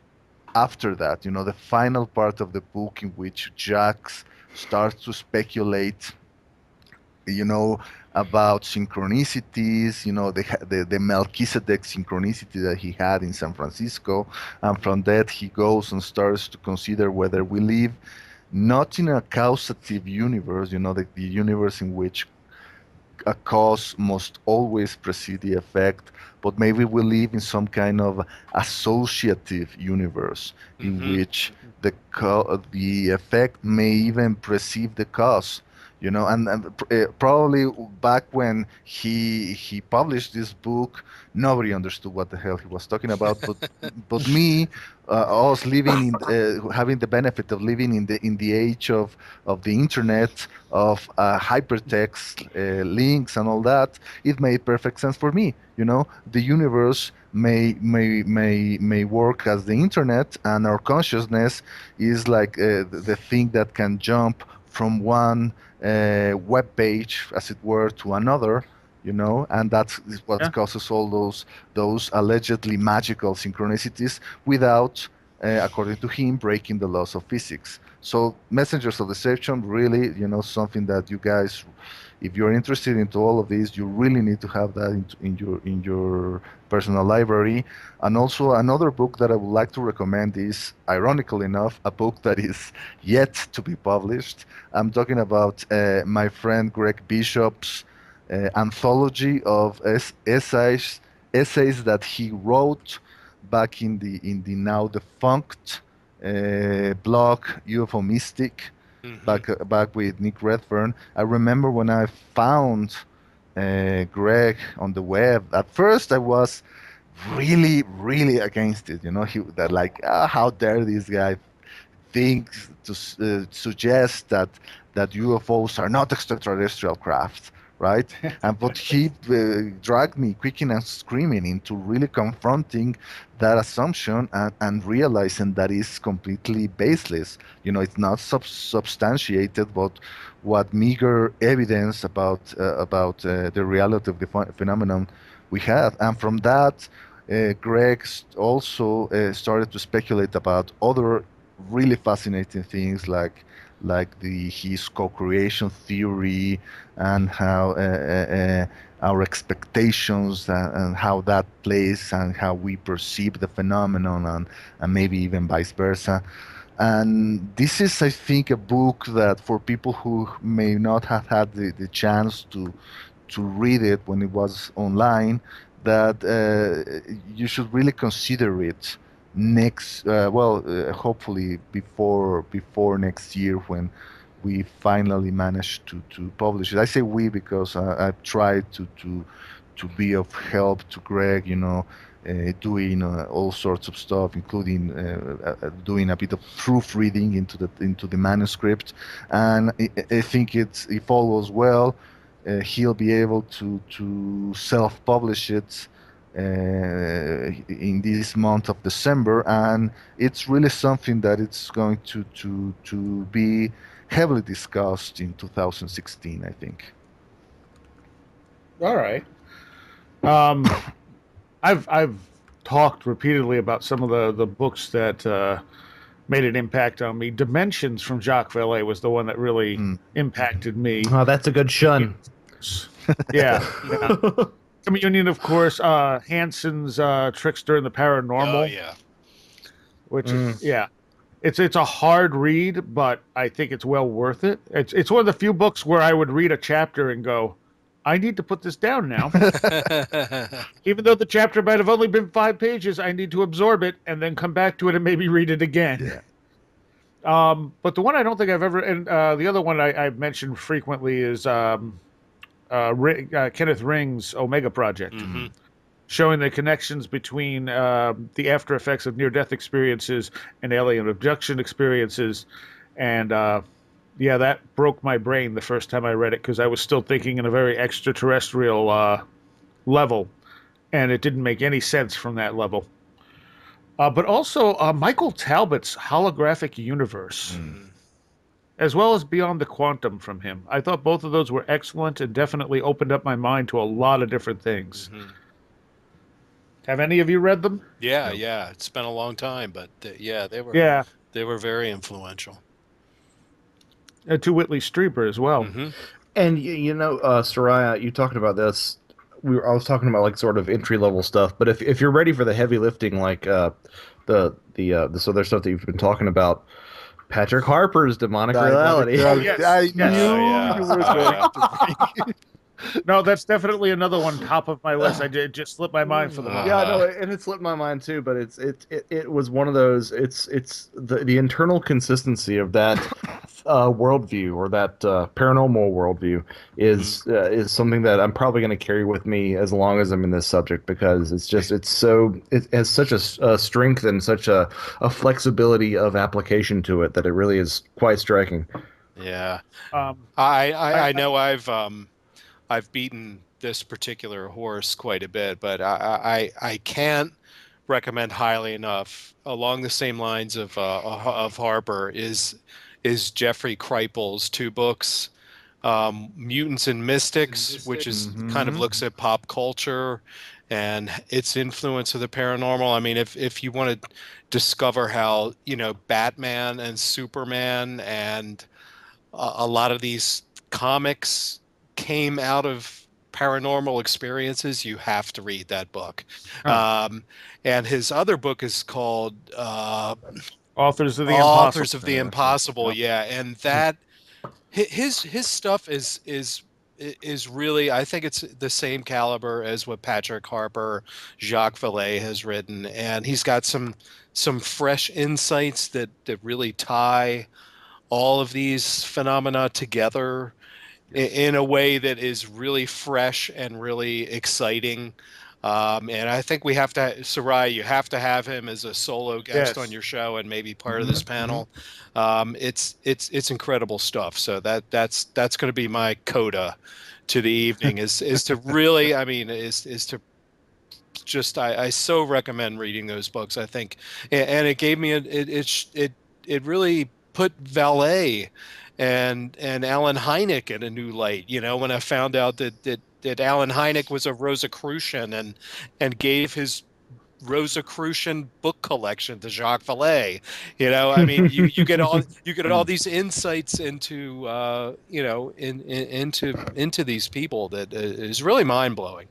after that, the final part of the book in which Jacques starts to speculate, about synchronicities, the Melchizedek synchronicity that he had in San Francisco. And from that, he goes and starts to consider whether we live not in a causative universe, the universe in which a cause must always precede the effect, but maybe we live in some kind of associative universe in which the effect may even precede the cause. And probably back when he published this book, nobody understood what the hell he was talking about. But me, us living having the benefit of living in the age of the internet, of hypertext links and all that, it made perfect sense for me. The universe may work as the internet, and our consciousness is like the thing that can jump from one web page, as it were, to another, and that's what causes all those allegedly magical synchronicities without, according to him, breaking the laws of physics. So Messengers of Deception, really, something that you guys, if you're interested into all of these, you really need to have that in your personal library. And also another book that I would like to recommend is, ironically enough, a book that is yet to be published. I'm talking about my friend Greg Bishop's anthology of essays that he wrote back in the now defunct blog UFO Mystic, back with Nick Redfern. I remember when I found Greg on the web. At first, I was really, really against it. That like, how dare this guy things to suggest that UFOs are not extraterrestrial crafts, right? But he dragged me kicking and screaming into really confronting that assumption and realizing that it's completely baseless. It's not substantiated, but what meager evidence about the reality of the phenomenon we have, and from that. Greg also started to speculate about other really fascinating things like his co-creation theory and how our expectations and how that plays and how we perceive the phenomenon and maybe even vice versa. And this is, I think, a book that for people who may not have had the chance to read it when it was online, that you should really consider it next hopefully before next year when we finally manage to publish it. I say we because I've tried to be of help to Greg, doing all sorts of stuff, including doing a bit of proofreading into the manuscript, and I think if all goes well, he'll be able to self-publish it in this month of December, and it's really something that it's going to be heavily discussed in 2016, I think. All right. I've talked repeatedly about some of the books that made an impact on me. Dimensions from Jacques Vallée was the one that really impacted me. Oh, that's a good shun. Yeah. Communion, of course. Hanson's Trickster and the Paranormal. Oh yeah. Which is it's a hard read, but I think it's well worth it. It's one of the few books where I would read a chapter and go, I need to put this down now. Even though the chapter might have only been 5 pages, I need to absorb it and then come back to it and maybe read it again. Yeah. But the one I don't think I've ever, and the other one I've mentioned frequently is Kenneth Ring's Omega Project, showing the connections between the after effects of near-death experiences and alien abduction experiences. And that broke my brain the first time I read it because I was still thinking in a very extraterrestrial level, and it didn't make any sense from that level. But also Michael Talbot's Holographic Universe, as well as Beyond the Quantum from him. I thought both of those were excellent and definitely opened up my mind to a lot of different things. Have any of you read them? Yeah, yeah. It's been a long time, but they were very influential. To Whitley Strieber as well. And Seriah, you talking about this? I was talking about like sort of entry level stuff, but if you're ready for the heavy lifting, like the other stuff that you've been talking about, Patrick Harper's Demonic Reality. I knew you were going to bring it. No, that's definitely another one top of my list. It just slipped my mind for the moment. Yeah, no, and it slipped my mind too. But it was one of those. It's the internal consistency of that worldview or that paranormal worldview is something that I'm probably going to carry with me as long as I'm in this subject because it has such a strength and such a flexibility of application to it that it really is quite striking. Yeah, I know I've beaten this particular horse quite a bit, but I can't recommend highly enough. Along the same lines of Harper is Jeffrey Kripal's 2 books, Mutants and Mystics, which is kind of looks at pop culture and its influence of the paranormal. I mean, if you want to discover how, Batman and Superman and a lot of these comics came out of paranormal experiences, you have to read that book. Huh. And his other book is called Authors of the Impossible. Authors of the Impossible. Yeah, and that his stuff is really, I think it's the same caliber as what Patrick Harper, Jacques Vallée has written, and he's got some fresh insights that really tie all of these phenomena together in a way that is really fresh and really exciting. And I think we have to, Seriah, you have to have him as a solo guest on your show and maybe part of this panel. It's incredible stuff. So that's going to be my coda to the evening is to really, I mean, is to just, I so recommend reading those books. I think, and it gave me it really put Vallée and Alan Hynek in a new light. When I found out that Alan Hynek was a Rosicrucian and gave his Rosicrucian book collection to Jacques Vallée. I mean, you get all these insights into into these people that is really mind blowing.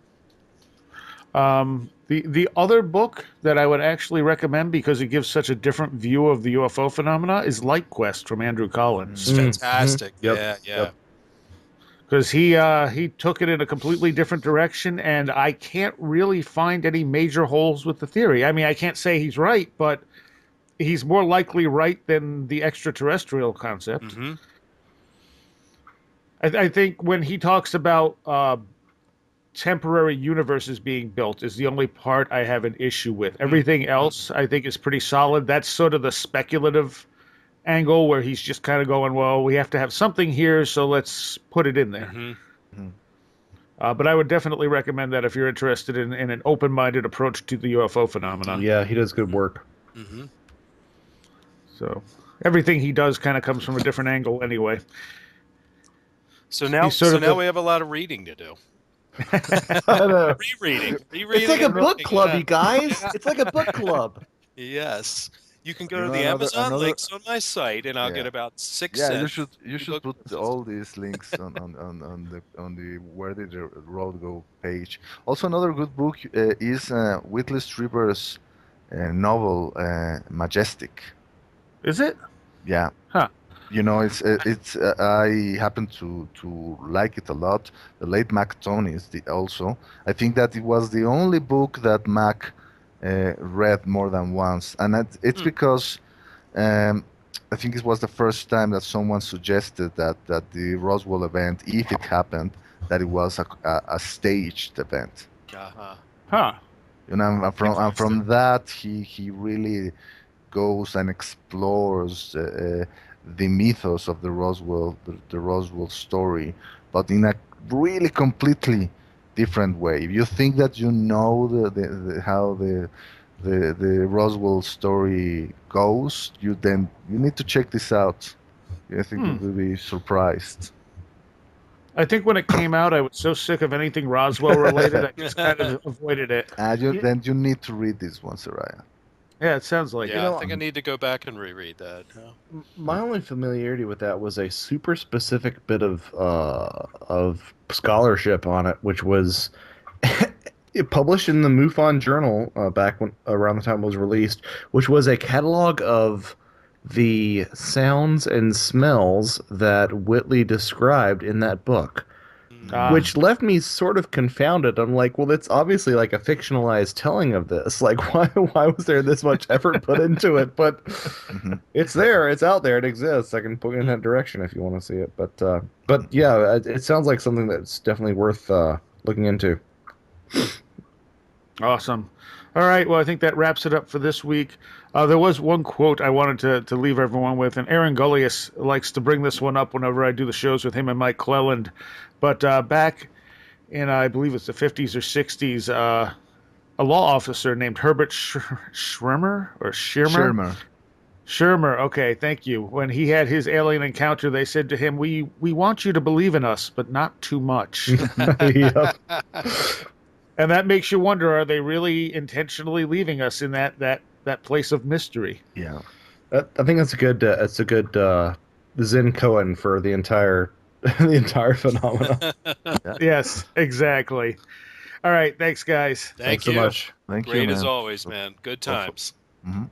The other book that I would actually recommend because it gives such a different view of the UFO phenomena is Light Quest from Andrew Collins. It's fantastic. Yep. Yeah. Because he took it in a completely different direction, and I can't really find any major holes with the theory. I mean, I can't say he's right, but he's more likely right than the extraterrestrial concept. I think when he talks about temporary universes being built is the only part I have an issue with. Everything else I think is pretty solid. That's sort of the speculative angle where he's just kind of going, well, we have to have something here, so let's put it in there. But I would definitely recommend that if you're interested in an open-minded approach to the UFO phenomenon. Yeah, he does good work. So everything he does kind of comes from a different angle anyway. So now we have a lot of reading to do. Rereading. It's like a book club, you guys. It's like a book club. Yes. You can go to the Amazon links on my site, and I'll get about 6 cents. You should put all these links on the Where Did the Road Go page. Also, another good book is Whitley Strieber's novel Majestic. Is it? Yeah. Huh. It's I happen to like it a lot. The late Mac Tony is also. I think that it was the only book that Mac read more than once, and it's because I think it was the first time that someone suggested that the Roswell event, if it happened, that it was a staged event. Huh. And from that he really goes and explores the mythos of the Roswell story, but in a really completely different way. If you think that you know how the Roswell story goes, you need to check this out. I think you will be surprised. I think when it came out, I was so sick of anything Roswell related, I just kind of avoided it. Then you need to read this one, Seriah. Yeah, it sounds like it. I think I need to go back and reread that. My only familiarity with that was a super specific bit of scholarship on it, which was published in the MUFON Journal back around the time it was released, which was a catalog of the sounds and smells that Whitley described in that book. Which left me sort of confounded. I'm like, well, that's obviously like a fictionalized telling of this. Like, why was there this much effort put into it? But it's there, it's out there, it exists. I can point you in that direction if you want to see it. But yeah, it sounds like something that's definitely worth looking into. Awesome. All right, well, I think that wraps it up for this week. There was one quote I wanted to leave everyone with, and Aaron Gullius likes to bring this one up whenever I do the shows with him and Mike Cleland. But back in, I believe it's the 50s or 60s, a law officer named Herbert Schirmer. Shermer, okay, thank you. When he had his alien encounter, they said to him, "We want you to believe in us, but not too much." Yep. And that makes you wonder: are they really intentionally leaving us in that place of mystery? Yeah. I think that's a good Zen koan for the entire the entire phenomena. Yes, exactly. All right, thanks, guys. Thank Thanks you. so much. Thank you, Great as man. always, man. Good times. Mhm.